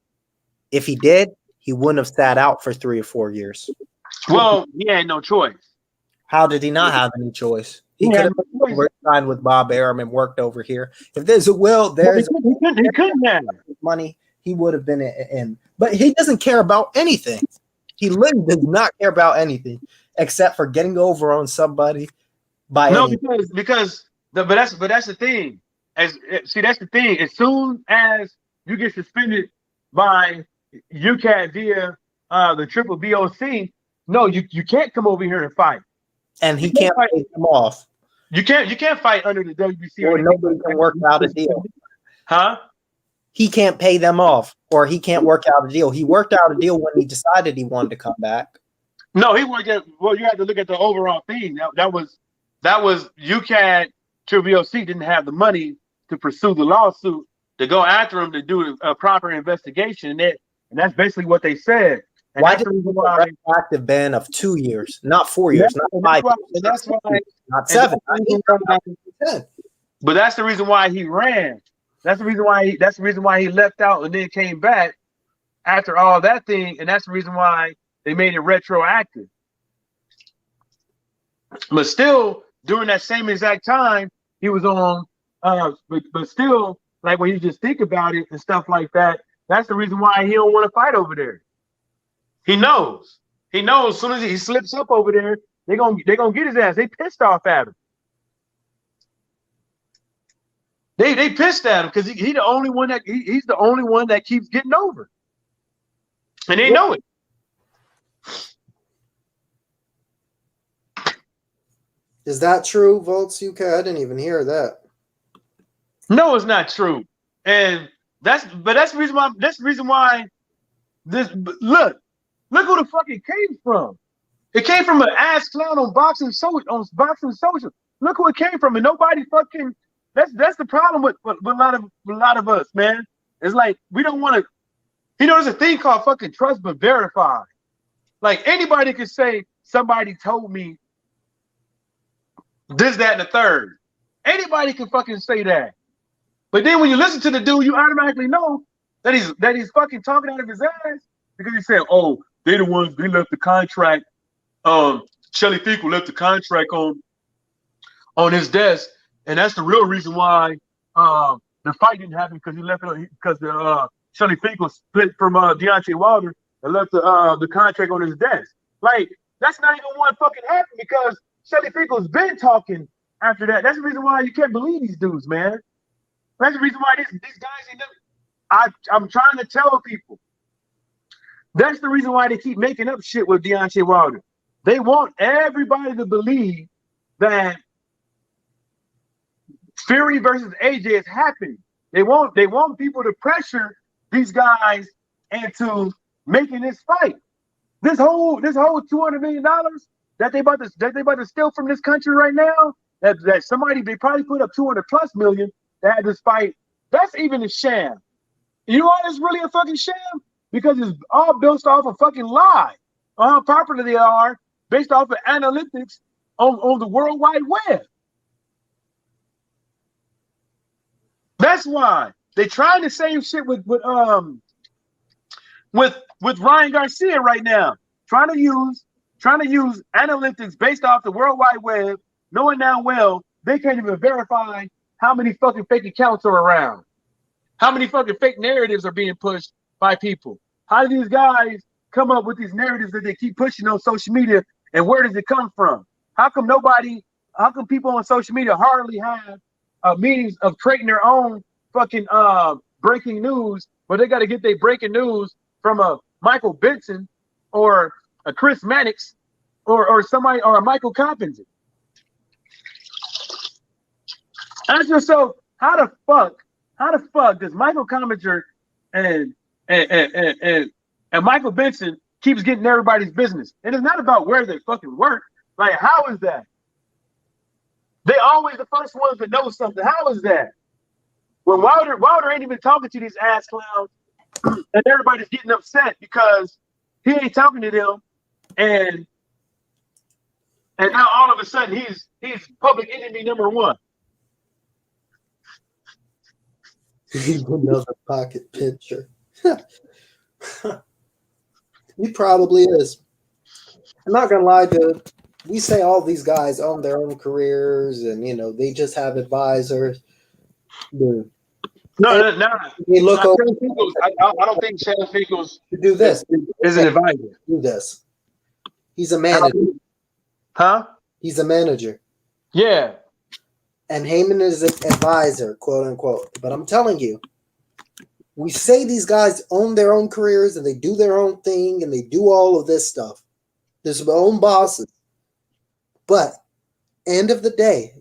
If he did, he wouldn't have sat out for 3 or 4 years. Well, he had no choice. How did he not have any choice? He could have signed with Bob Arum and worked over here. If there's a will, he couldn't have money. He would have been in. But he doesn't care about anything. He literally does not care about anything except for getting over on somebody. But that's the thing. That's the thing. As soon as you get suspended by UCAT via the triple BOC, no, you can't come over here and fight. And he can't pay them off. You can't fight under the WBC. Or nobody can work out a deal. Huh? He can't pay them off, or he can't work out a deal. He worked out a deal when he decided he wanted to come back. No, he worked out. Well, you have to look at the overall thing. That was UCAT triple BOC didn't have the money to pursue the lawsuit, to go after him, to do a proper investigation. And that's basically what they said. And why did he have a retroactive ban of 2 years, not 4 years, not 5 years, that's why, not 7, not 8, but that's the reason why he ran. That's the reason why he left out and then came back after all that thing, and that's the reason why they made it retroactive. But still, during that same exact time, he was on. But still, like when you just think about it and stuff like that, that's the reason why he don't want to fight over there. He knows He knows as soon as he slips up over there, they're gonna get his ass. They pissed off at him. They pissed at him because he's the only one he's the only one that keeps getting over. And they know it. Is that true, Volts UK? I didn't even hear that. No, it's not true. And that's the reason why this look who the fuck it came from. It came from an ass clown on Boxing Social. Look who it came from, and nobody fucking. That's the problem with a lot of us, man. It's like we don't want to. There's a thing called fucking trust but verify. Like anybody can say somebody told me this, that, and the third. Anybody can fucking say that. But then when you listen to the dude, you automatically know that he's fucking talking out of his ass because he said, "Oh, they left the contract. Shelly Feacle left the contract on his desk, and that's the real reason why the fight didn't happen because he left it because Shelly Feacle split from Deontay Wilder and left the contract on his desk. Like that's not even what fucking happened because Shelly Feacle's been talking after that. That's the reason why you can't believe these dudes, man. That's the reason why these guys ain't never. I'm trying to tell people. That's the reason why they keep making up shit with Deontay Wilder. They want everybody to believe that Fury versus AJ is happening. They want people to pressure these guys into making this fight. This whole $200 million that they about to steal from this country right now. That they probably put up 200+ million to have this fight. That's even a sham. You know why it's really a fucking sham? Because it's all built off a fucking lie on how popular they are based off of analytics on the World Wide Web. That's why they trying the same shit with Ryan Garcia right now. Trying to use analytics based off the World Wide Web, knowing now well they can't even verify how many fucking fake accounts are around, how many fucking fake narratives are being pushed by people. How do these guys come up with these narratives that they keep pushing on social media, and where does it come from? How come people on social media hardly have meetings of creating their own fucking breaking news, but they got to get their breaking news from a Michael Benson or a Chris Mannix or somebody or a Michael Coppins? Ask yourself, how the fuck does Michael Comminger and Michael Benson keeps getting everybody's business? And it's not about where they fucking work. Like, how is that? They always the first ones to know something. How is that? When Wilder ain't even talking to these ass clowns, and everybody's getting upset because he ain't talking to them, and now all of a sudden he's public enemy number one. Another pocket pincher. He probably is. I'm not gonna lie, dude. We say all these guys own their own careers, and they just have advisors. Dude. No. They look over. I don't think Shelly Feacle's to do this is an advisor. Do this. He's a manager. Huh? He's a manager. Yeah. And Heyman is an advisor, quote unquote. But I'm telling you, we say these guys own their own careers and they do their own thing and they do all of this stuff. They're their own bosses. But end of the day,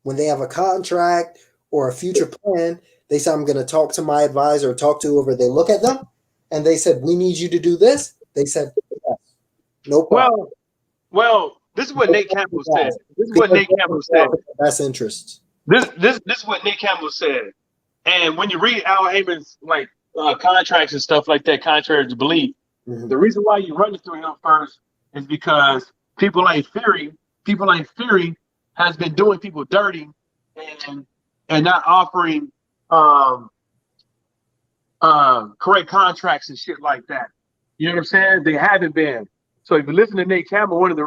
when they have a contract or a future plan, they say, I'm going to talk to my advisor or talk to whoever. They look at them and they said, we need you to do this. They said, yes. No problem. Well, this is what Nate Campbell said. This is what Nate Campbell said. Best interests. This is what Nate Campbell said. And when you read Al Heyman's contracts and stuff like that, contrary to belief, the reason why you run it through him first is because people like Fury has been doing people dirty and not offering correct contracts and shit like that. You know what I'm saying? They haven't been. So if you listen to Nate Campbell, one of the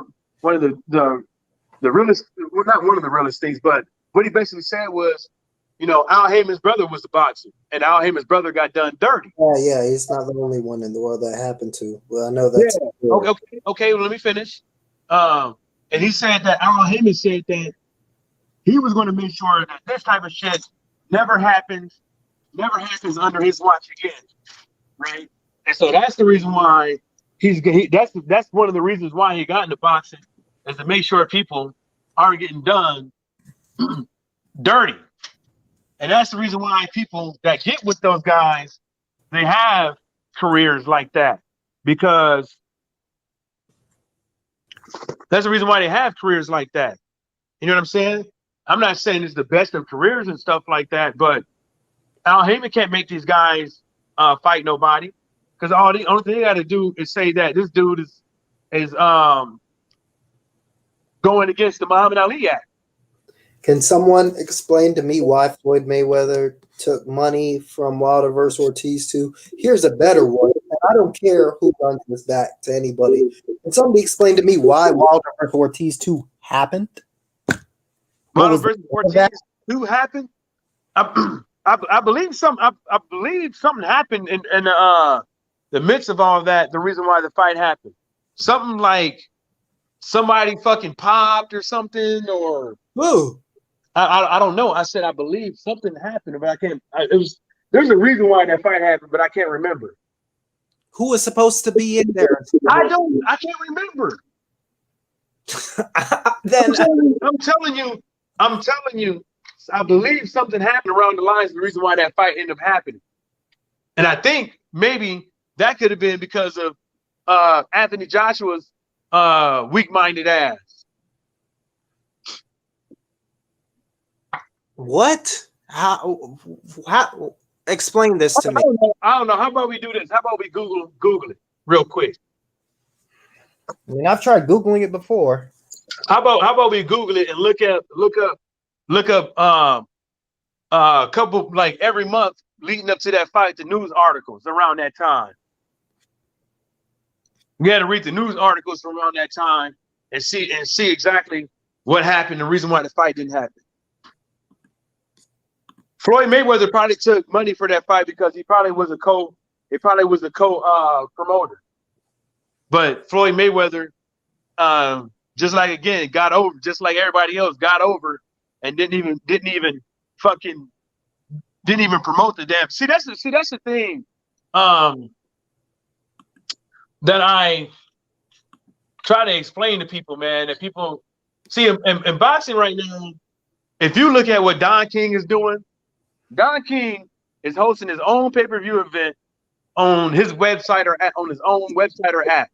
realest, well, not one of the realest things, but what he basically said was, Al Heyman's brother was a boxer, and Al Heyman's brother got done dirty. Yeah, he's not the only one in the world that happened to. Well, I know Yeah. that's Okay. Well, let me finish. And he said that Al Heyman said that he was going to make sure that this type of shit never happens under his watch again, right? And so that's the reason why that's one of the reasons why he got into boxing, is to make sure people aren't getting done dirty. And that's the reason why people that get with those guys, they have careers like that, because that's the reason why they have careers like that. You know what I'm saying? I'm not saying it's the best of careers and stuff like that, but Al Heyman can't make these guys fight nobody, because the only thing they got to do is say that this dude is going against the Muhammad Ali Act. Can someone explain to me why Floyd Mayweather took money from Wilder versus Ortiz too? Here's a better one. I don't care who runs this back to anybody. Can somebody explain to me why Wilder versus Ortiz 2 happened? Wilder versus Ortiz 2 happened. I believe something happened in the midst of all of that. The reason why the fight happened, something like somebody fucking popped or something, or Who? I don't know. I said I believe something happened, but I can't. There's a reason why that fight happened, but I can't remember. Who was supposed to be in there? I can't remember. Then I'm telling you. I believe something happened around the lines. The reason why that fight ended up happening, and I think maybe that could have been because of Anthony Joshua's weak-minded ass. what? How? Explain this to me. I don't know. How about we do this? How about we Google it real quick? I mean, I've tried Googling it before. How about we Google it and look up a couple, like every month leading up to that fight, the news articles around that time. We got to read the news articles from around that time and see exactly what happened, the reason why the fight didn't happen. Floyd Mayweather probably took money for that fight because he probably was a co promoter. But Floyd Mayweather, just like everybody else, got over and didn't even promote the damn. See, that's the thing that I try to explain to people, man. That people see in boxing right now. If you look at what Don King is doing, Don King is hosting his own pay-per-view event on his website or on his own website or app.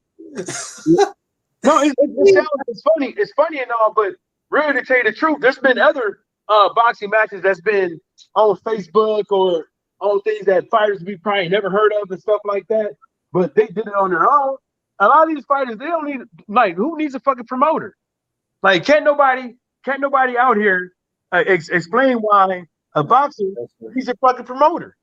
No, it's funny. It's funny and all, but really, to tell you the truth, there's been other boxing matches that's been on Facebook or on things that fighters we probably never heard of and stuff like that. But they did it on their own. A lot of these fighters, they don't need, like, who needs a fucking promoter? Like, can't nobody out here explain why a boxer needs a fucking promoter?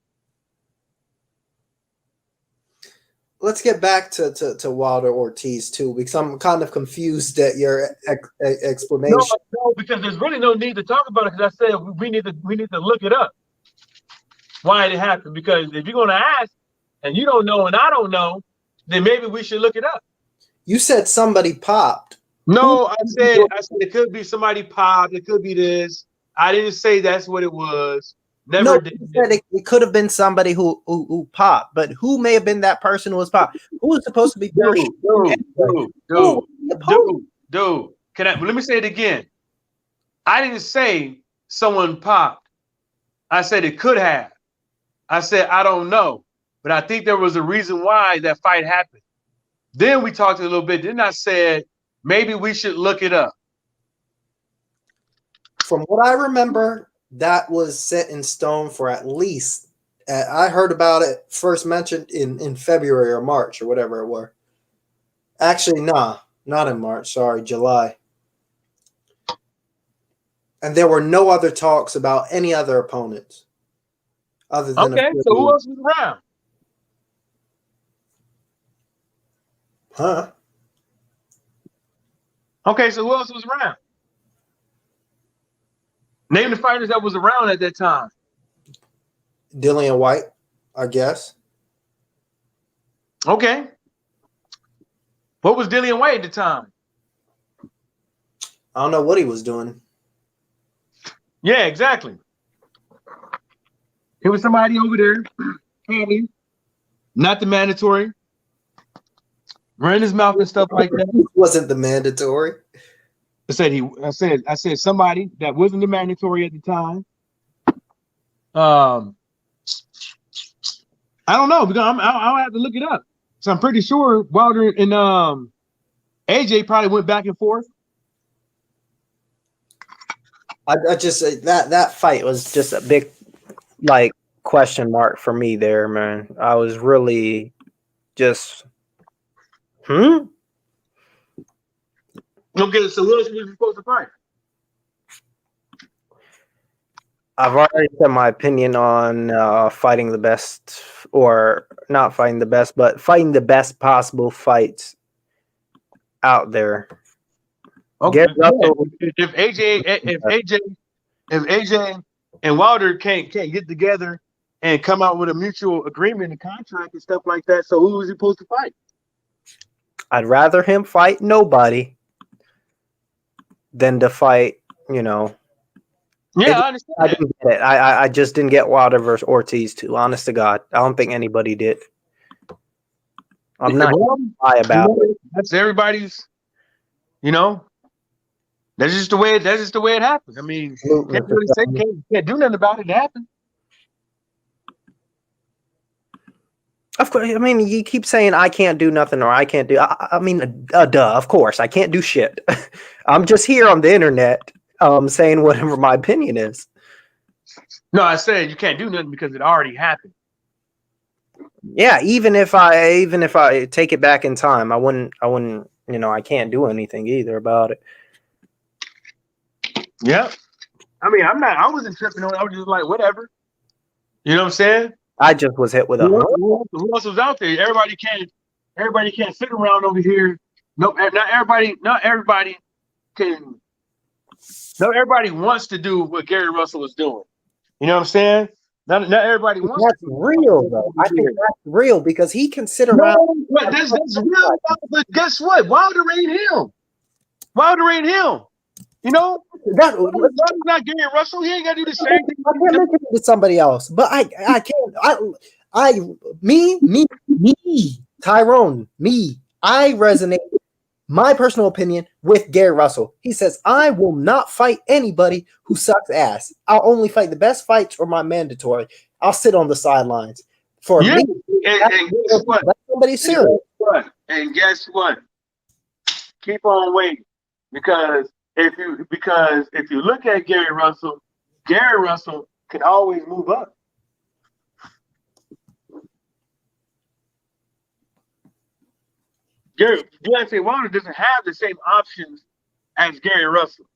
Let's get back to Wilder Ortiz too, because I'm kind of confused at your explanation. No, because there's really no need to talk about it. Because I said we need to look it up why it happened. Because if you're gonna ask and you don't know and I don't know, then maybe we should look it up. You said somebody popped. No, I said it could be somebody popped. It could be this. I didn't say that's what it was. Never did. You said it could have been somebody who popped, but who may have been that person who was popped? Who was supposed to be Dude. Can I? Let me say it again. I didn't say someone popped. I said it could have. I said I don't know, but I think there was a reason why that fight happened. Then we talked a little bit. Then I said maybe we should look it up. From what I remember, that was set in stone for at least. I heard about it first mentioned in February or March or whatever it were. Actually, nah, not in March. Sorry, July. And there were no other talks about any other opponents. Other than okay, so who else was around? Huh? Okay, so who else was around? Name the fighters that was around at that time. Dillian White, I guess. Okay. What was Dillian White at the time? I don't know what he was doing. Yeah, exactly. It was somebody over there, probably not the mandatory, ran his mouth and stuff like that. It wasn't the mandatory. I said somebody that wasn't the mandatory at the time. I don't know because I'll have to look it up. So I'm pretty sure Wilder and AJ probably went back and forth. I just that fight was just a big like question mark for me there, man. I was really just Okay, so who else was you supposed to fight? I've already said my opinion on fighting the best, or not fighting the best, but fighting the best possible fights out there. Okay. Get Russell, If AJ and Wilder can't get together and come out with a mutual agreement and contract and stuff like that, so who was he supposed to fight? I'd rather him fight nobody than to fight, you know. Yeah, I understand. I didn't get it. I just didn't get Wilder versus Ortiz too. Honest to God, I don't think anybody did. I'm not gonna lie about it. That's everybody's. You know, that's just the way it happens. I mean, can't really say can't do nothing about it. It happened. Of course, I mean, you keep saying I can't do nothing or I can't do. I mean, duh. Of course, I can't do shit. I'm just here on the internet, saying whatever my opinion is. No, I said you can't do nothing because it already happened. Yeah, even if I take it back in time, I wouldn't. You know, I can't do anything either about it. Yeah, I mean, I wasn't tripping on it. I was just like, whatever. You know what I'm saying? I just was hit with a. Who else was out there? Everybody can't sit around over here. Not everybody can. Not everybody wants to do what Gary Russell was doing. You know what I'm saying? Not everybody wants. That's real though. I think that's real because he can sit around. No, but that's real. But guess what? Wilder ain't him. Wilder ain't him. You know, Wilder's not Gary Russell. He ain't got to do the same thing. I can't mention it to somebody else, but I can't. Me, Tyrone, me. I resonate. My personal opinion with Gary Russell. He says, I will not fight anybody who sucks ass. I'll only fight the best fights or my mandatory. I'll sit on the sidelines. For me, and guess what? That's somebody serious. And guess what? Keep on waiting. Because if you look at Gary Russell can always move up. Deontay Wilder doesn't have the same options as Gary Russell.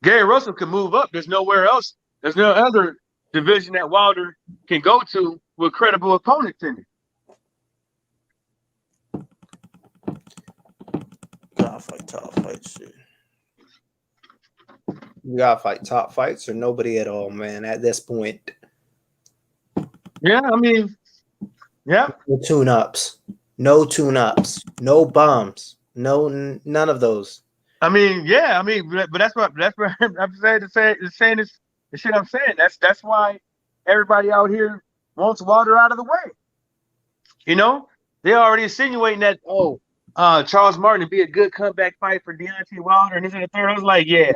Gary Russell can move up. There's nowhere else. There's no other division that Wilder can go to with credible opponents in it. Gotta fight top fights, dude. You gotta fight top fights or nobody at all, man. At this point, Yeah, I mean, yeah. no tune-ups, no bombs, none of those. I mean, yeah. I mean, but that's what I'm saying this. The shit I'm saying. That's why everybody out here wants Wilder out of the way. You know, they're already insinuating that Charles Martin would be a good comeback fight for Deontay Wilder and this and the third. I was like, yeah,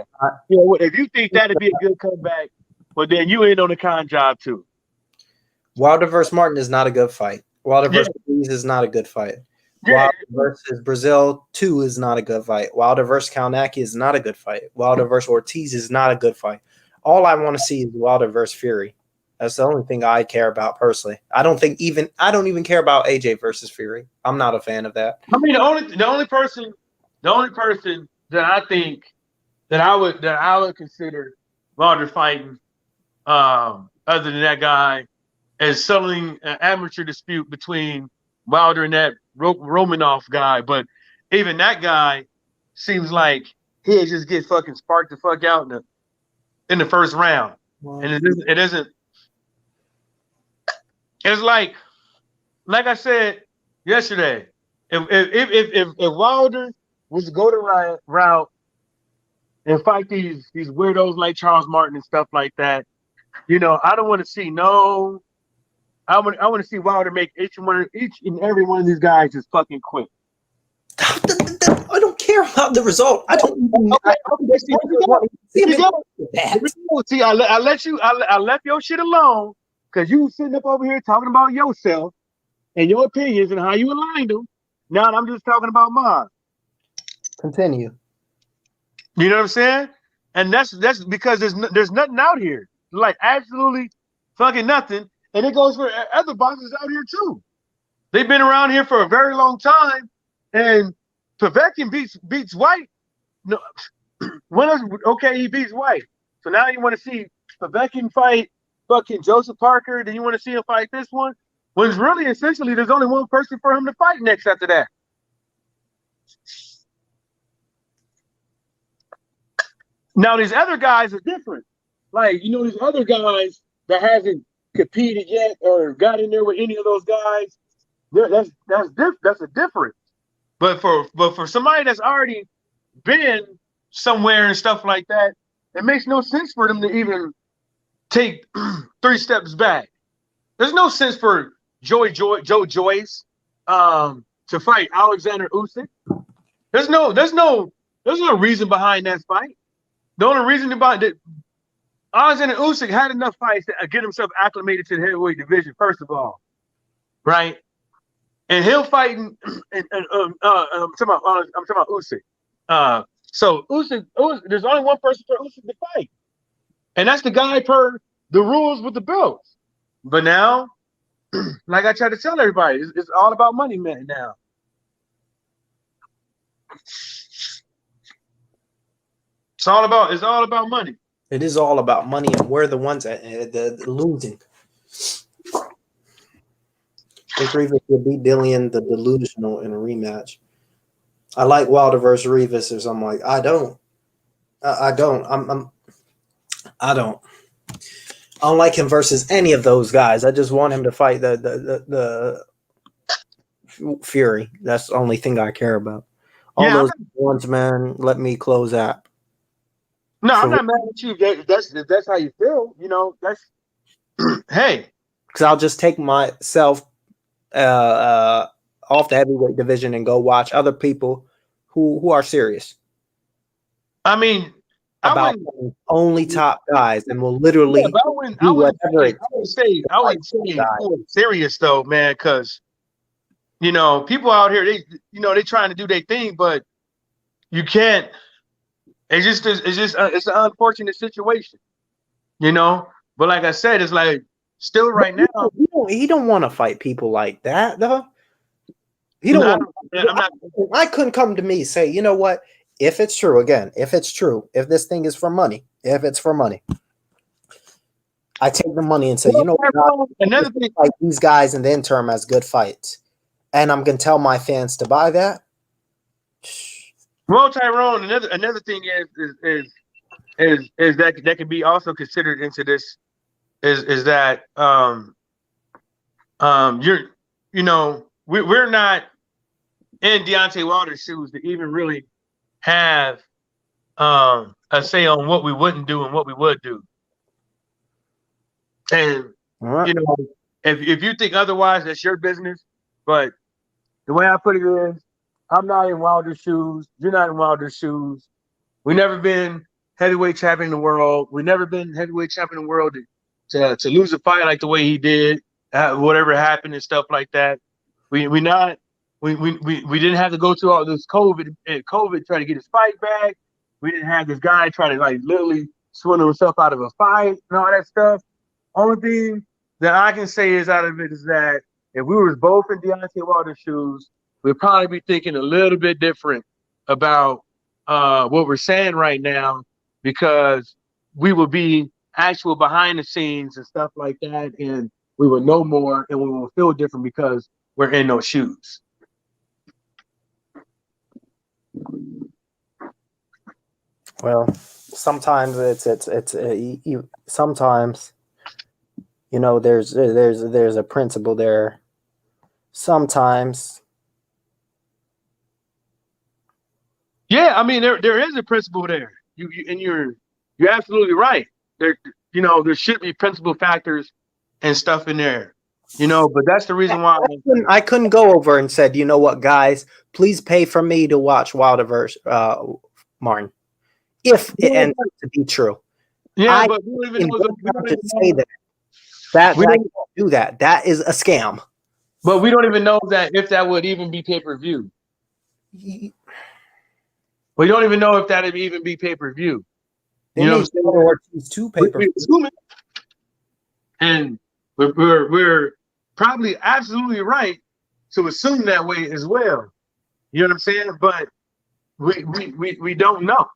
you know, if you think that'd be a good comeback, well then you ain't on the con job too. Wilder versus Martin is not a good fight. Wilder versus Ruiz is not a good fight. Yeah. Wilder versus Brazil 2 is not a good fight. Wilder versus Kalnacki is not a good fight. Wilder versus Ortiz is not a good fight. All I want to see is Wilder versus Fury. That's the only thing I care about personally. I don't even care about AJ versus Fury. I'm not a fan of that. I mean, the only person that I think that I would consider Wilder fighting, other than that guy, is settling an amateur dispute between Wilder and that Romanov guy. But even that guy seems like he just get fucking sparked the fuck out in the first round. Well, And it isn't. It's like I said yesterday, if Wilder was to go the right route and fight these weirdos like Charles Martin and stuff like that, you know, I don't want to see no. I want to see Wilder make each and every one of these guys just fucking quit. I don't care about the result. I don't even. See, I left your shit alone because you sitting up over here talking about yourself and your opinions and how you aligned them. Now I'm just talking about mine. Continue. You know what I'm saying? And that's because there's nothing out here, like absolutely fucking nothing. And it goes for other boxers out here too. They've been around here for a very long time, and Povetkin beats White. No, okay, he beats White. So now you want to see Povetkin fight fucking Joseph Parker. Then you want to see him fight this one. When it's really essentially there's only one person for him to fight next after that. Now these other guys are different. Like, you know, these other guys that hasn't competed yet or got in there with any of those guys, that's a difference. But for somebody that's already been somewhere and stuff like that, it makes no sense for them to even take 3 steps back. There's no sense for Joe Joyce to fight Alexander Usyk. There's no reason behind that fight. The only reason about it, Alexander Usyk had enough fights to get himself acclimated to the heavyweight division, first of all, right? And he'll fight. I'm talking about Usyk. So Usyk, there's only one person for Usyk to fight, and that's the guy per the rules with the belts. But now, like I try to tell everybody, it's all about money, man. Now, it's all about money. It is all about money, and we're the ones that the losing. If Rivas would beat Dillian the delusional in a rematch. I like Wilder versus Rivas or something like. I don't. I don't like him versus any of those guys. I just want him to fight the Fury. That's the only thing I care about. All those ones, man. Let me close that. No, I'm not mad at you. That's how you feel. You know, that's hey. Because I'll just take myself off the heavyweight division and go watch other people who are serious. I mean, about only top guys, and will literally do whatever it takes. I wouldn't say serious though, man, because you know people out here they trying to do their thing, but you can't. It's an unfortunate situation, you know. But like I said, it's like still right now. He don't want to fight people like that, though. He don't. I couldn't come to me say, you know what? If it's true, if this thing is for money, if it's for money, I take the money and say, you know what? Another thing, like these guys in the interim as good fights, and I'm gonna tell my fans to buy that. Well, Tyrone, another thing is that can be also considered into this is that we're not in Deontay Wilder's shoes to even really have a say on what we wouldn't do and what we would do. And you know, if you think otherwise, that's your business. But the way I put it is, I'm not in Wilder's shoes. You're not in Wilder's shoes. We never been heavyweight champion in the world. We never been heavyweight champion in the world to lose a fight like the way he did, whatever happened and stuff like that. We didn't have to go through all this COVID trying to get his fight back. We didn't have this guy trying to like literally swindle himself out of a fight and all that stuff. Only thing that I can say is out of it is that if we were both in Deontay Wilder's shoes, we'd probably be thinking a little bit different about what we're saying right now, because we would be actual behind the scenes and stuff like that, and we would know more and we will feel different because we're in those shoes. Well, sometimes sometimes there's a principle there. Sometimes, Yeah, I mean there is a principle there. You're absolutely right. There there should be principal factors and stuff in there. But that's the reason why. I couldn't go over and said, you know what, guys, please pay for me to watch Wilderverse, Martin, if it ends up to be true. Yeah, I but we don't even can know. We don't even say know. that We I don't, can't do that. That is a scam. but we don't even know that if that would even be pay-per-view. We don't even know if that would even be pay-per-view. They You know made what I'm saying? Ortiz 2 paper. We're assuming, and we're probably absolutely right to assume that way as well. You know what I'm saying? But we don't know.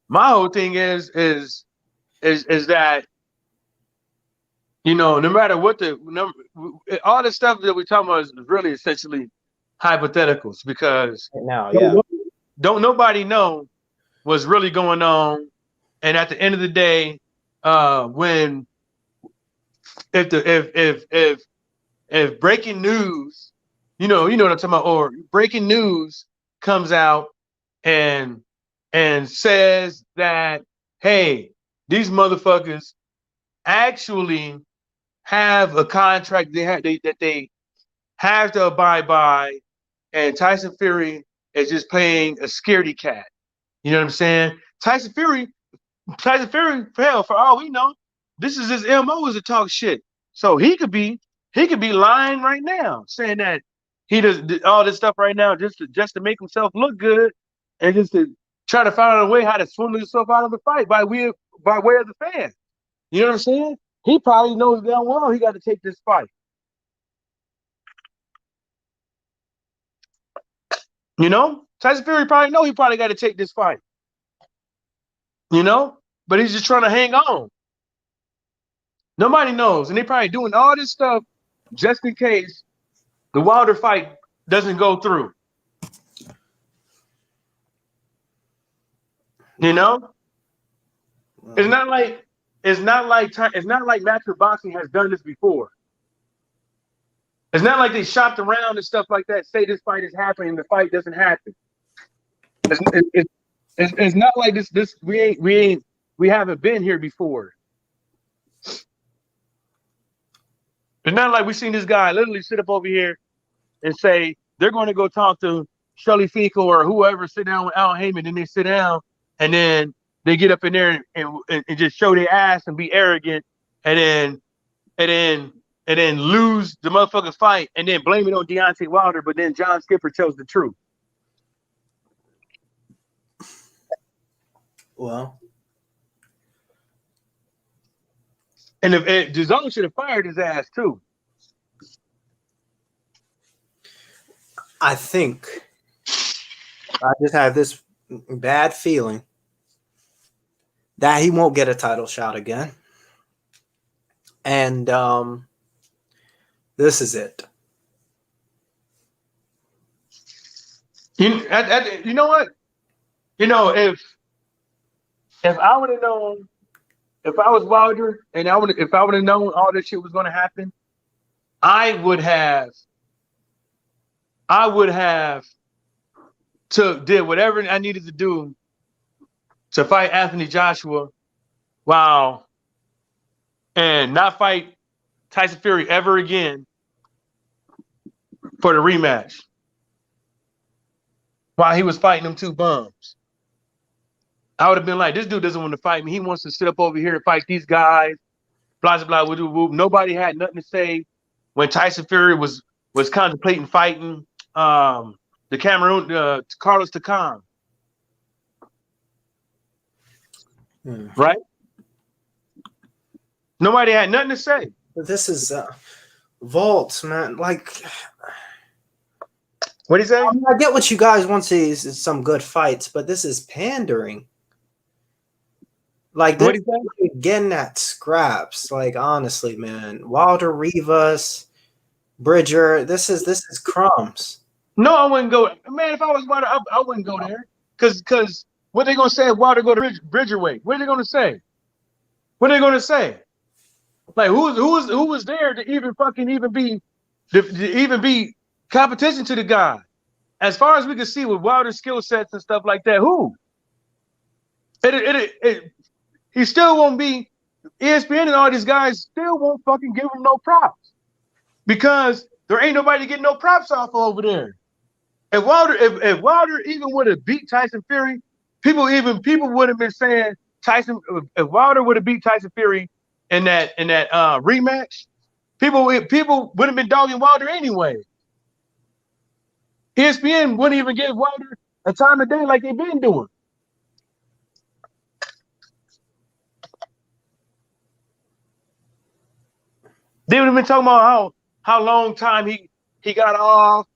My whole thing is that no matter what all the stuff that we're talking about is really essentially hypotheticals, because Now, yeah. don't nobody know what's really going on. And at the end of the day, when if breaking news, you know what I'm talking about, or breaking news comes out and says that, hey, these motherfuckers actually have a contract that they have to abide by, and Tyson Fury is just playing a scaredy cat. You know what I'm saying? Tyson Fury, hell, for all we know, this is his MO, is to talk shit. So he could be lying right now, saying that he does all this stuff right now just to make himself look good, and just to try to find a way how to swindle himself out of the fight by way of the fans. You know what I'm saying? He probably knows damn well he got to take this fight. Tyson Fury probably know he probably got to take this fight. But he's just trying to hang on. Nobody knows, and they probably doing all this stuff just in case the Wilder fight doesn't go through. It's not like Master Boxing has done this before. It's not like they shopped around and stuff like that, say this fight is happening, the fight doesn't happen. It's not like this. We haven't been here before. It's not like we seen this guy literally sit up over here and say they're going to go talk to Shelly Finkel or whoever, sit down with Al Heyman, and they sit down and then they get up in there and just show their ass and be arrogant, and then lose the motherfucking fight and then blame it on Deontay Wilder, but then John Skipper tells the truth. Well, and if DAZN should have fired his ass too. I think I just have this bad feeling that he won't get a title shot again. And this is it. You know what? If I would have known, if I was Wilder and if I would have known all this shit was going to happen, I would have did whatever I needed to do to fight Anthony Joshua, and not fight Tyson Fury ever again for the rematch while he was fighting them two bums. I would have been like, this dude doesn't want to fight me. He wants to sit up over here and fight these guys. Blah, blah, blah, woo, woo. Nobody had nothing to say when Tyson Fury was contemplating fighting the Cameroon, Carlos Takam. Right? Nobody had nothing to say. But this is vaults, man. Like, what do you say? I get what you guys want to see is some good fights, but this is pandering. Like, they're getting at scraps. Like, honestly, man, Wilder Rivas, Bridger, this is crumbs. No, I wouldn't go. Man, if I was Wilder, I wouldn't go there. Cause what they gonna say if Wilder go to Bridger weight? What are they gonna say? What are they gonna say? Like who was there to even be to even be competition to the guy? As far as we can see with Wilder's skill sets and stuff like that, who? He still won't be. ESPN and all these guys still won't fucking give him no props because there ain't nobody getting no props off over there. If Wilder even would have beat Tyson Fury, people would have been saying Tyson. If Wilder would have beat Tyson Fury in that rematch, people would have been dogging Wilder anyway. ESPN wouldn't even give Wilder a time of day like they've been doing. They would have been talking about how long time he got off.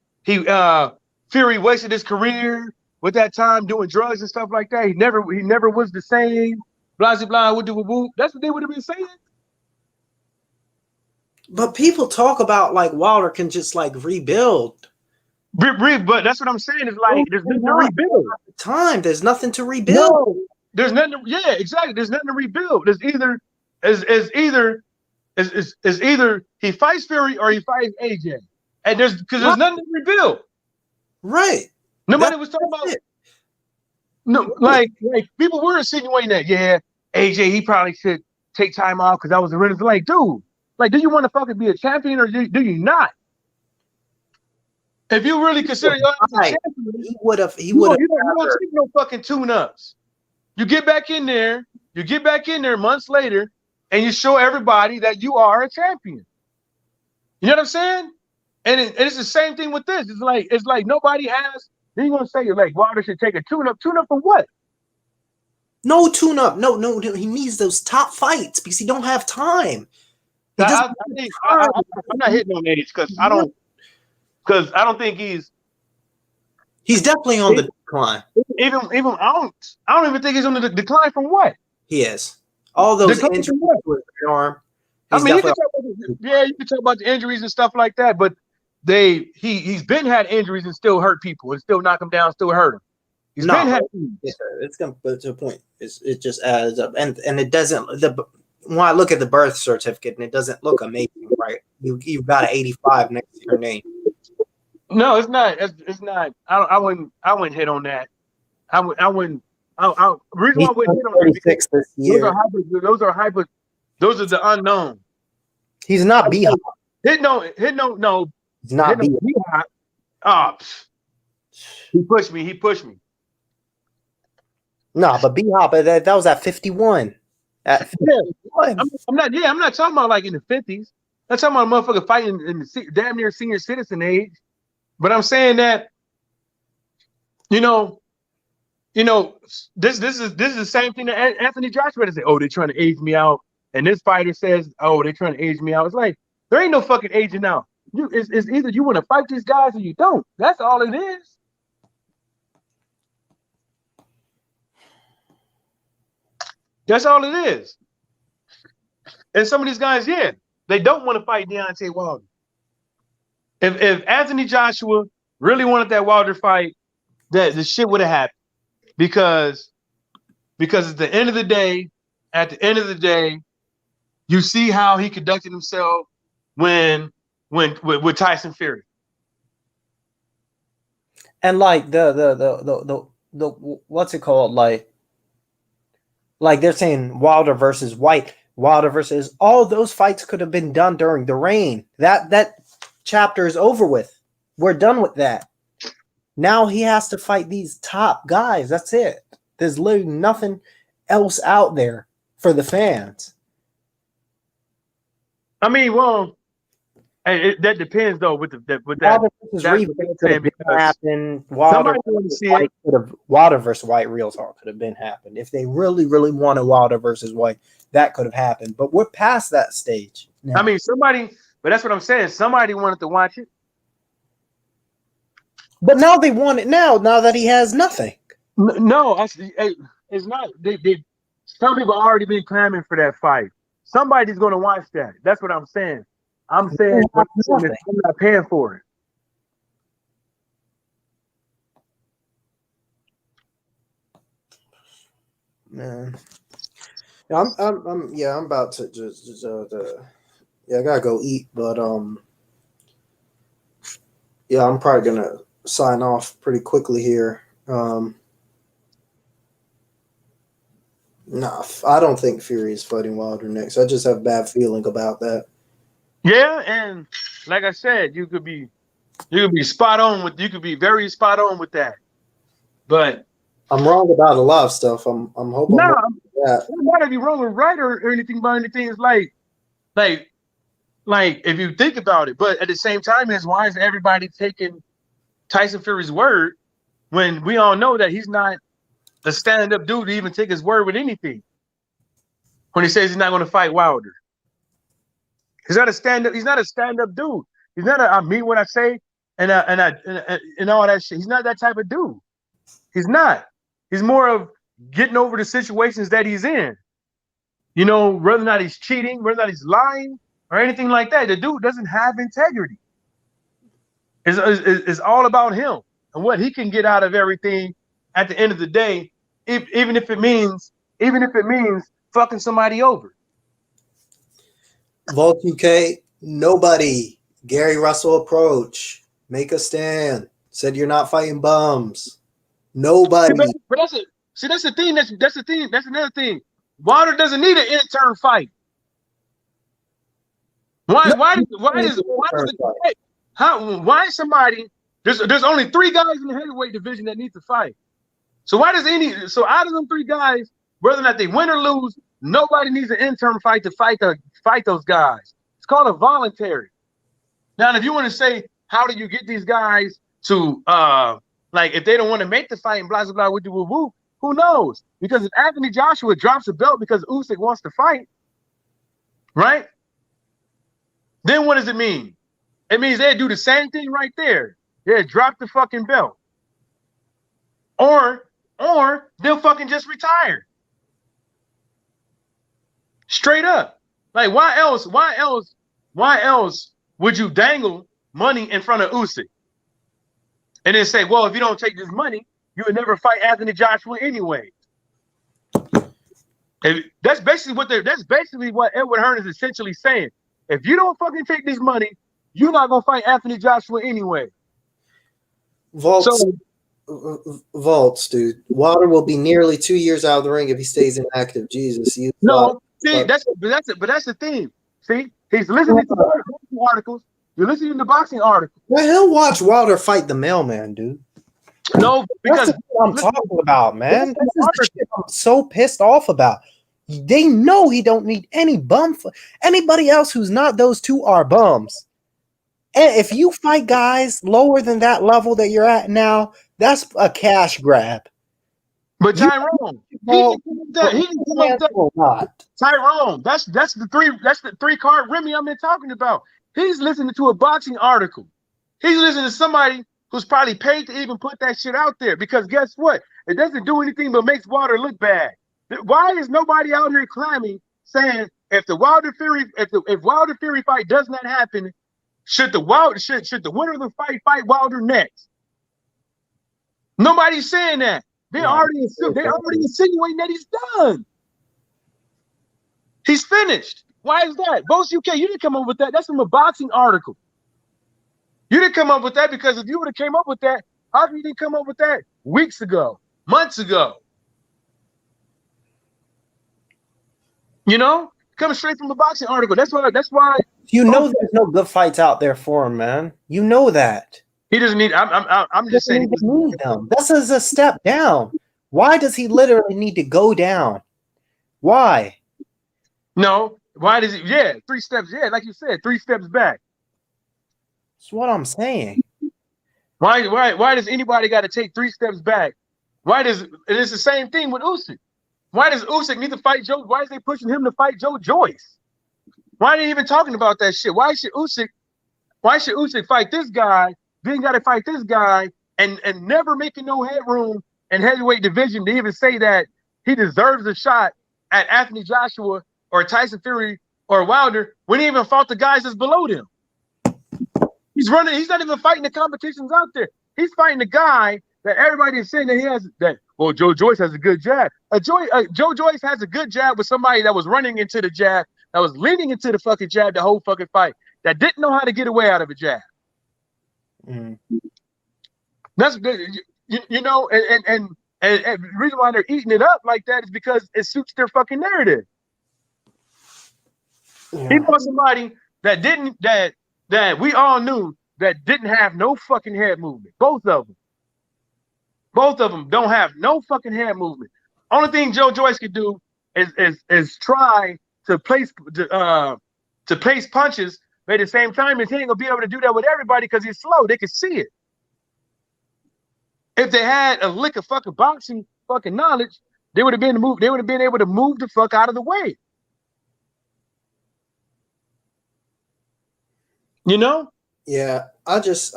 Fury wasted his career with that time doing drugs and stuff like that. He never was the same. Blah blah blah. That's what they would have been saying. But people talk about like Wilder can just like rebuild. But that's what I'm saying. It's like there's nothing to rebuild. There's nothing to rebuild. No, there's nothing. Yeah, exactly. There's nothing to rebuild. There's either he fights Fury or he fights AJ, and there's nothing to rebuild. Right. Nobody was talking about it. No, like people were insinuating that AJ he probably should take time off because that was the Renaissance. Like, dude, like, do you want to fucking be a champion or do you not? If you really consider yourself a champion, he would have. You don't take no fucking tune-ups. You get back in there months later, and you show everybody that you are a champion. You know what I'm saying? And it's the same thing with this. It's like nobody has. Then you're gonna say like Wilder should take a tune-up. Tune-up for what? No tune-up. No. He needs those top fights because he don't have time. I'm not hitting on age because I don't think he's definitely on the decline. Even I don't even think he's on the decline from what? He is. All those injuries with his arm. I mean, you can talk about the injuries and stuff like that, but he's been had injuries and still hurt people and still knock him down, still hurt him. He's been had injuries. It's gonna to a point. It just adds up, and it doesn't. When I look at the birth certificate, and it doesn't look amazing, right? You've got an 85 next to your name. No, it's not. It's not. I wouldn't hit on that. I wouldn't. Reason why I wouldn't hit on that this year. Those are the unknown. He's not B-Hop. No. He's not B-Hop. Oh, he pushed me. No, but B-Hop that was at 51. At 51. I'm not talking about like in the 50s. I'm talking about a motherfucker fighting in the damn near senior citizen age. But I'm saying that, this is the same thing that Anthony Joshua had to say. Oh, they're trying to age me out, and this fighter says, "Oh, they're trying to age me out." It's like there ain't no fucking aging out. It's either you want to fight these guys or you don't. That's all it is. That's all it is. And some of these guys, they don't want to fight Deontay Wilder. If Anthony Joshua really wanted that Wilder fight, that the shit would have happened. Because at the end of the day, you see how he conducted himself when with Tyson Fury. And like the what's it called? Like they're saying Wilder versus White, Wilder versus all those fights could have been done during the reign. That chapter is over with. We're done with that. Now he has to fight these top guys. That's it. There's literally nothing else out there for the fans. I mean, well, that depends though. With that, Wilder versus Reebok could have been happened. Wilder versus White real talk could have been happened if they really, really wanted Wilder versus White. That could have happened, but we're past that stage now. I mean, but that's what I'm saying. Somebody wanted to watch it. But now they want it now that he has nothing. No, it's not. Some people already been clamoring for that fight. Somebody's going to watch that. That's what I'm saying. I'm saying I'm not paying for it. Man, yeah, I'm about to yeah, I gotta go eat, but yeah, I'm probably gonna sign off pretty quickly here. Nah, I don't think Fury is fighting Wilder next. I just have a bad feeling about that. Yeah, and like I said, you could be spot on with, you could be very spot on with that. But I'm wrong about a lot of stuff. I'm hoping no, that. I'm not to be wrong or right or anything about anything. It's like if you think about it, but at the same time, is why is everybody taking Tyson Fury's word when we all know that he's not a stand-up dude to even take his word with anything? When he says he's not going to fight Wilder, he's not a stand-up. He's not a stand-up dude. He's not I mean what I say and all that shit. He's not that type of dude. He's not. He's more of getting over the situations that he's in. You know, whether or not he's cheating, whether or not he's lying, or anything like that. The dude doesn't have integrity. It's all about him and what he can get out of everything at the end of the day, even if it means fucking somebody over. Vault UK, nobody. Gary Russell approach. Make a stand. Said you're not fighting bums. Nobody. But that's the thing. That's the thing. That's another thing. Wilder doesn't need an intern fight. Why somebody there's only 3 guys in the heavyweight division that need to fight. So why does out of them 3 guys, whether or not they win or lose, nobody needs an intern fight to fight those guys. It's called a voluntary. Now, if you want to say, how do you get these guys to like if they don't want to make the fight and blah blah blah, who knows? Because if Anthony Joshua drops a belt because Usyk wants to fight, right? Then what does it mean? It means they do the same thing right there. Yeah, drop the fucking belt. Or they'll fucking just retire. Straight up. Like why else would you dangle money in front of Usyk? And then say, well, if you don't take this money, you would never fight Anthony Joshua anyway. That's basically what Edward Hearn is essentially saying. If you don't fucking take this money, you're not gonna fight Anthony Joshua anyway. Vaults, dude. Wilder will be nearly 2 years out of the ring if he stays inactive. Jesus, see, that's the thing. See, he's listening to boxing articles. You're listening to boxing articles. Well, he'll watch Wilder fight the mailman, dude. No, because that's what I'm talking about, man. This is the shit I'm so pissed off about. They know he don't need any bum. Anybody else who's not those 2 are bums. And if you fight guys lower than that level that you're at now, that's a cash grab. But Tyrone, Tyrone, that's the 3-card Remy I've been talking about. He's listening to a boxing article. He's listening to somebody who's probably paid to even put that shit out there. Because guess what? It doesn't do anything but makes Wilder look bad. Why is nobody out here climbing saying if Wilder Fury fight does not happen, should the winner of the fight Wilder next? Nobody's saying that. They're already insinuating that he's done. He's finished. Why is that? Both UK, you didn't come up with that. That's from a boxing article. You didn't come up with that because if you would have came up with that, how come you didn't come up with that weeks ago, months ago? You know, coming straight from the boxing article. That's why. You know, there's no good fights out there for him, man. You know that. He doesn't need. I'm just saying. He doesn't need them. This is a step down. Why does he literally need to go down? Why? No. Why does he? Yeah, 3 steps. Yeah, like you said, 3 steps back. That's what I'm saying. Why does anybody got to take 3 steps back? And it's the same thing with Usyk. Why does Usyk need to fight Joe? Why is they pushing him to fight Joe Joyce? Why are they even talking about that shit? Why should Usyk fight this guy? Then got to fight this guy and never making no headroom in heavyweight division to even say that he deserves a shot at Anthony Joshua or Tyson Fury or Wilder when he even fought the guys that's below them. He's running. He's not even fighting the competitions out there. He's fighting the guy that everybody is saying that he has. That well, Joe Joyce has a good jab. Joe Joyce has a good jab with somebody that was running into the jab, that was leaning into the fucking jab the whole fucking fight, that didn't know how to get away out of a jab. That's you know, and the reason why they're eating it up like that is because it suits their fucking narrative. Yeah. He fought somebody that didn't that we all knew that didn't have no fucking head movement. Both of them don't have no fucking head movement. Only thing Joe Joyce could do is try to place punches, but at the same time, he ain't gonna be able to do that with everybody because he's slow. They can see it. If they had a lick of fucking boxing fucking knowledge, they would have been able to move the fuck out of the way. You know? Yeah, I just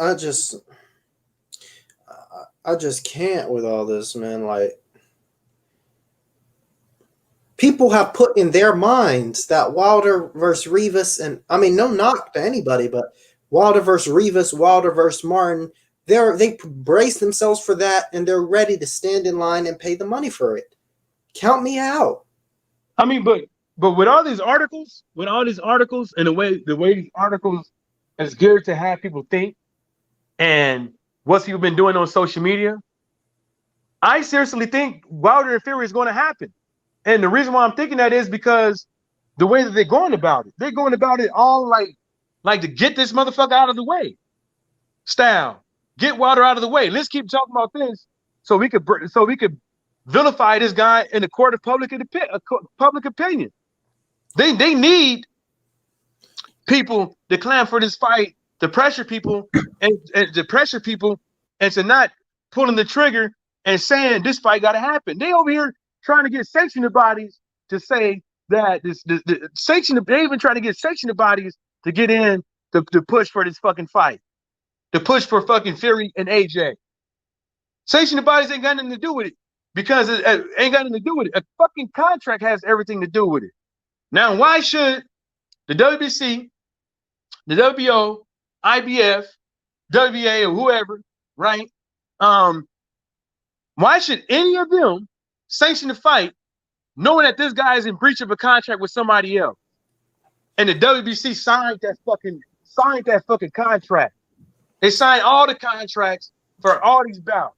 can't with all this, man. Like, people have put in their minds that Wilder versus Rivas, and I mean, no knock to anybody, but Wilder versus Rivas, Wilder versus Martin, they brace themselves for that, and they're ready to stand in line and pay the money for it. Count me out. I mean, but with all these articles, and the way these articles is geared to have people think, and what people been doing on social media, I seriously think Wilder and Fury is going to happen. And the reason why I'm thinking that is because the way that they're going about it all like to get this motherfucker out of the way. Style, get Wilder out of the way. Let's keep talking about this so we could vilify this guy in the court of public opinion. They need people to clamor for this fight, to pressure people and to not pulling the trigger and saying this fight got to happen. They over here trying to get sanctioned bodies to say that they even trying to get sanctioned bodies to get in to push for this fucking fight, to push for fucking Fury and AJ. Sanctioned bodies ain't got nothing to do with it because it ain't got nothing to do with it. A fucking contract has everything to do with it. Now, why should the WBC, the WBO, IBF, WBA, or whoever, right? Why should any of them sanction the fight knowing that this guy is in breach of a contract with somebody else? And the WBC signed that fucking contract. They signed all the contracts for all these bouts.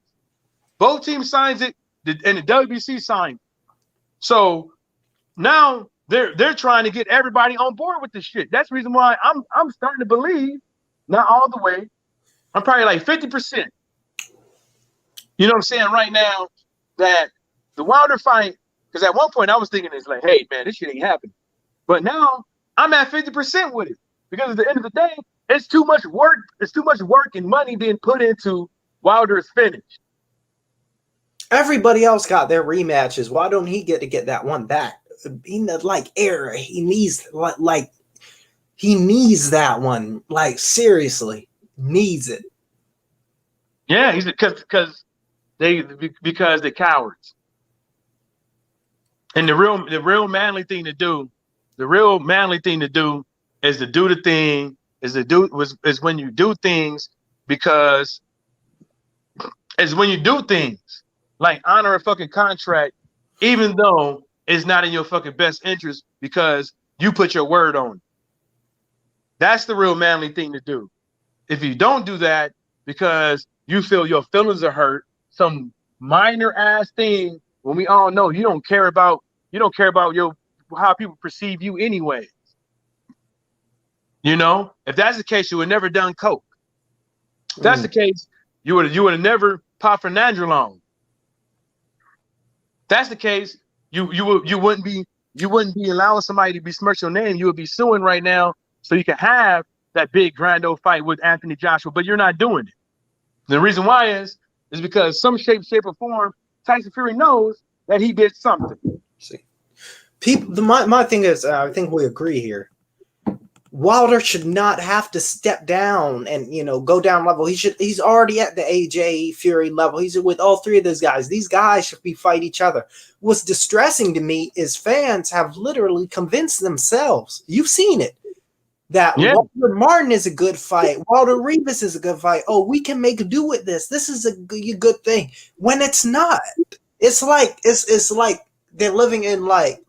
Both teams signs it, and the WBC signed. So now they're trying to get everybody on board with this shit. That's the reason why I'm starting to believe, not all the way, I'm probably like 50%. You know what I'm saying right now, that the Wilder fight, because at one point I was thinking it's like, hey man, this shit ain't happening. But now I'm at 50% with it. Because at the end of the day, it's too much work. It's too much work and money being put into Wilder's finish. Everybody else got their rematches. Why don't he get that one back? He like air. He needs he needs that one. Like seriously, needs it. Yeah, he's because they're cowards. And the real manly thing to do, is to do the thing. Is when you do things because it's when you do things like honor a fucking contract, even though it's not in your fucking best interest because you put your word on it. That's the real manly thing to do. If you don't do that because you feel your feelings are hurt, some minor ass thing, when we all know you don't care about how people perceive you anyway. You know, if that's the case, you would never done coke. If that's the case, you would have never popped for nandrolone. If that's the case, you wouldn't be allowing somebody to besmirch your name. You would be suing right now so you can have that big grand old fight with Anthony Joshua, but you're not doing it. The reason why is because some shape or form, Tyson Fury knows that he did something. See, people. My thing is, I think we agree here. Wilder should not have to step down and go down level. He's already at the AJ Fury level. He's with all three of those guys. These guys should be fight each other. What's distressing to me is fans have literally convinced themselves. You've seen it. That Walter Martin is a good fight. Walter Rivas is a good fight. Oh, we can make do with this. This is a good thing. When it's not. It's like they're living in like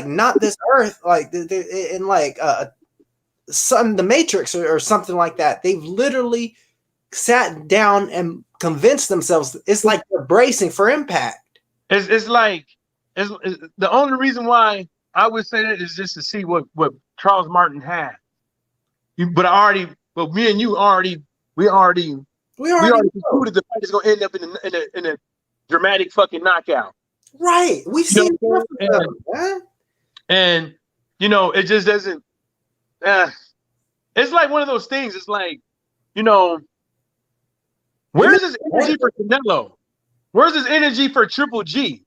not this earth, like in like the Matrix or something like that. They've literally sat down and convinced themselves. It's like they're bracing for impact. It's like the only reason why I would say that is just to see what Charles Martin had. But me and you we already concluded the fight is going to end up in a dramatic fucking knockout. Right. We've seen and it just doesn't. It's like one of those things. It's like, where's this energy for Canelo? Where's this energy for Triple G?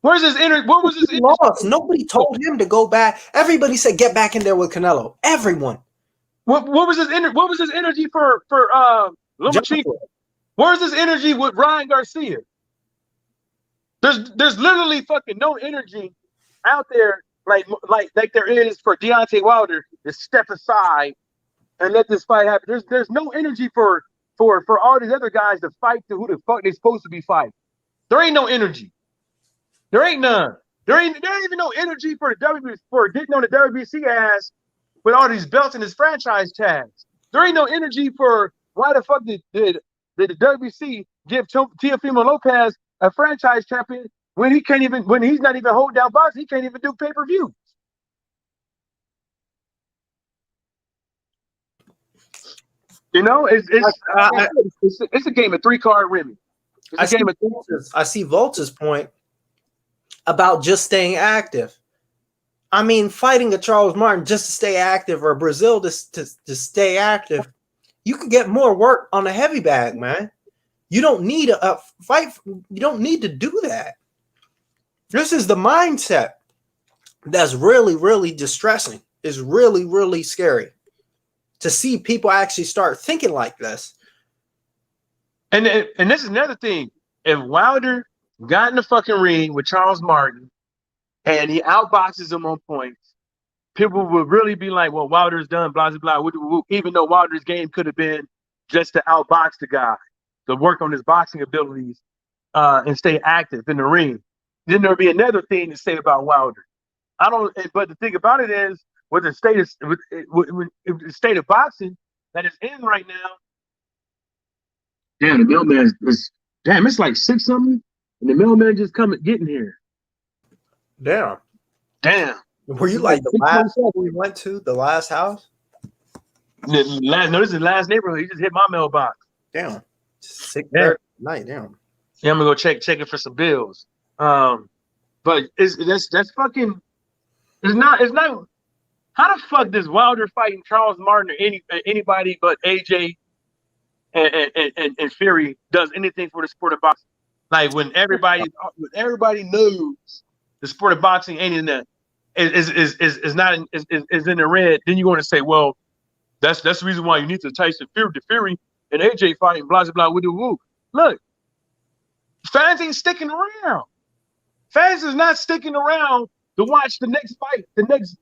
Where's his energy? What was his energy? Nobody told him to go back. Everybody said get back in there with Canelo. Everyone. What was his energy? What was his energy for Lomachenko? Where's his energy with Ryan Garcia? There's literally fucking no energy out there like there is for Deontay Wilder to step aside and let this fight happen. There's no energy for all these other guys to fight to who the fuck they supposed to be fighting. There ain't no energy. There ain't none. There ain't even no energy for getting on the WBC ass with all these belts and his franchise tags. There ain't no energy for why the fuck did the WBC give Teofimo Lopez a franchise champion when he's not even holding down boxing, he can't even do pay-per-view. It's a game of 3-card Remy. I see Volta's point about just staying active. I mean, fighting a Charles Martin just to stay active, or Brazil to stay active, you can get more work on a heavy bag, man. You don't need a fight. You don't need to do that. This is the mindset that's really, really distressing. It's really, really scary to see people actually start thinking like this. And this is another thing. If Wilder got in the fucking ring with Charles Martin and he outboxes him on points, people would really be like, well, Wilder's done, blah, blah, blah, even though Wilder's game could have been just to outbox the guy, to work on his boxing abilities and stay active in the ring. Then there'll be another thing to say about Wilder. But the thing about it is, with the state of boxing that is in right now, damn, the mailman it's like 6 something, and the mailman just getting here. Damn. Were you like the last one we went to, the last house? This is the last neighborhood. He just hit my mailbox. Damn. 6:30 night. Damn. Yeah, I'm gonna go check it for some bills. But that's fucking. It's not. How the fuck does Wilder fighting Charles Martin or anybody but AJ and Fury does anything for the sport of boxing? Like when everybody knows the sport of boxing ain't in the is in the red, then you're going to say, well, that's the reason why you need to Tyson Fury and AJ fighting blah blah blah woo. Look, fans ain't sticking around. Fans is not sticking around to watch the next fight, the next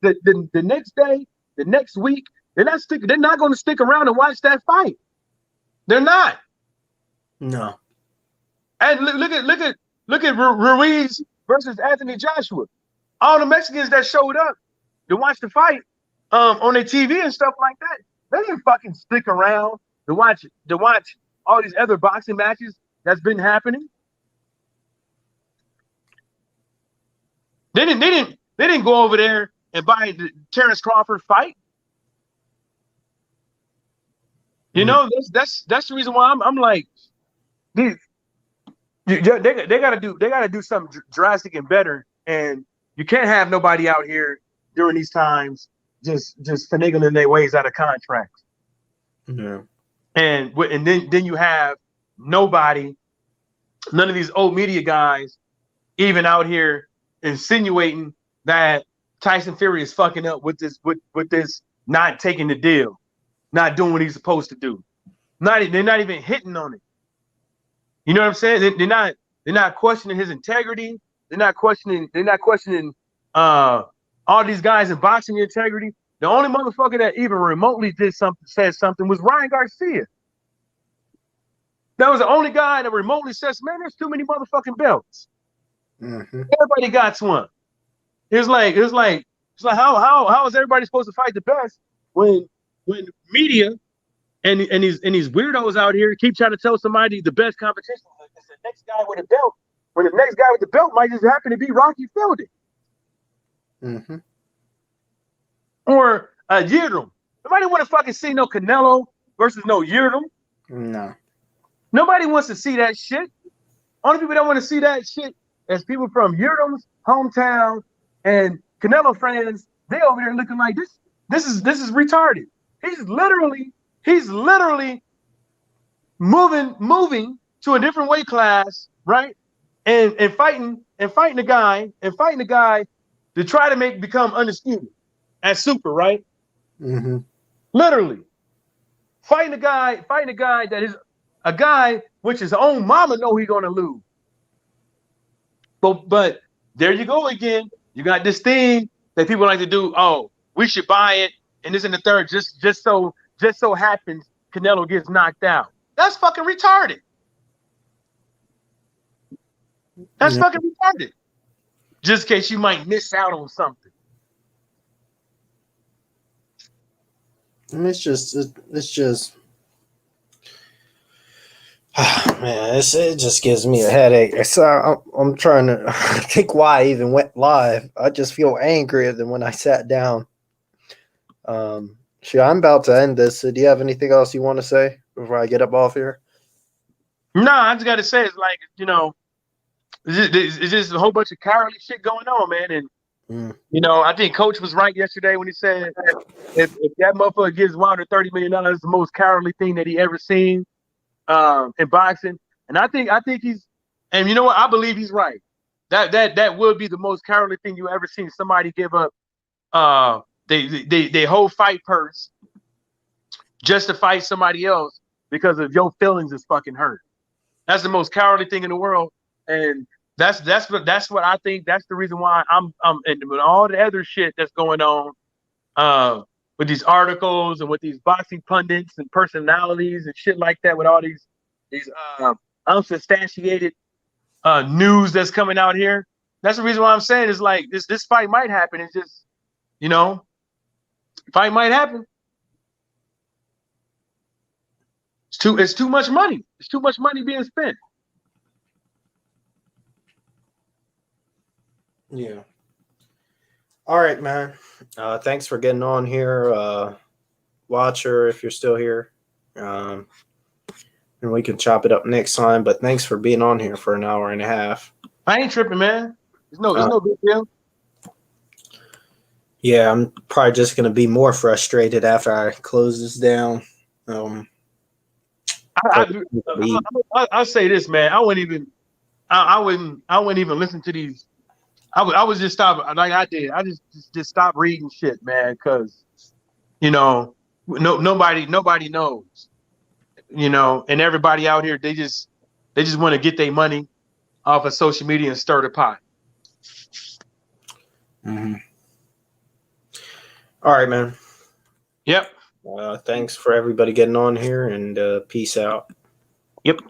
day, the next week. They're not going to stick around and watch that fight. They're not. No. And look at Ruiz versus Anthony Joshua. All the Mexicans that showed up to watch the fight on their TV and stuff like that, they didn't fucking stick around to watch all these other boxing matches that's been happening. They didn't go over there and buy the Terrence Crawford fight. You know, that's the reason why I'm like, they gotta do something drastic and better, and you can't have nobody out here during these times just finagling their ways out of contracts. Yeah. And then you have none of these old media guys even out here insinuating that Tyson Fury is fucking up with this not taking the deal, not doing what he's supposed to do. They're not even hitting on it. You know what I'm saying? They're not questioning his integrity. They're not questioning all these guys in boxing integrity. The only motherfucker that even remotely said something was Ryan Garcia. That was the only guy that remotely says, man, there's too many motherfucking belts. Mm-hmm. Everybody got one. It's like how is everybody supposed to fight the best when media and these weirdos out here keep trying to tell somebody the best competition is the next guy with a belt, when the next guy with the belt might just happen to be Rocky Fielding. Mm-hmm. Or Yildirim. Nobody want to fucking see no Canelo versus no Yildirim. No. Nobody wants to see that shit. Only people that want to see that shit is people from Yildirim's hometown and Canelo fans. They over there looking like this. This is retarded. He's literally moving to a different weight class, right? And fighting the guy to try to become undisputed at super, right? Mm-hmm. Literally fighting a guy that is a guy which his own mama know he's gonna lose. But there you go again. You got this thing that people like to do. Oh, we should buy it, and this and the third. Just so happens Canelo gets knocked out. That's fucking retarded. That's fucking retarded. Just in case you might miss out on something. It's just man, it just gives me a headache. So I'm trying to think why I even went live. I just feel angrier than when I sat down. Sure, I'm about to end this. So do you have anything else you want to say before I get up off here? No, I just got to say, it's like, it's just a whole bunch of cowardly shit going on, man. And I think Coach was right yesterday when he said if that motherfucker gives Wilder $30 million, it's the most cowardly thing that he ever seen in boxing. And I think he's, and you know what? I believe he's right. That would be the most cowardly thing you ever seen. Somebody give up they whole fight purse just to fight somebody else because of your feelings is fucking hurt. That's the most cowardly thing in the world, and that's what I think. That's the reason why I'm and with all the other shit that's going on with these articles and with these boxing pundits and personalities and shit like that, with all these unsubstantiated news that's coming out here. That's the reason why I'm saying is like this fight might happen. It's just fight might happen. It's too much money. It's too much money being spent. Yeah. All right, man. Thanks for getting on here, Watcher, if you're still here. And we can chop it up next time. But thanks for being on here for an hour and a half. I ain't tripping, man. It's no big deal. Yeah, I'm probably just gonna be more frustrated after I close this down. I'll say this, man. I wouldn't even listen to these. I would just stop like I did. I just stop reading shit, man, because nobody knows, and everybody out here they just want to get their money off of social media and stir the pot. Mm-hmm. All right, man. Yep. Thanks for everybody getting on here, and peace out. Yep.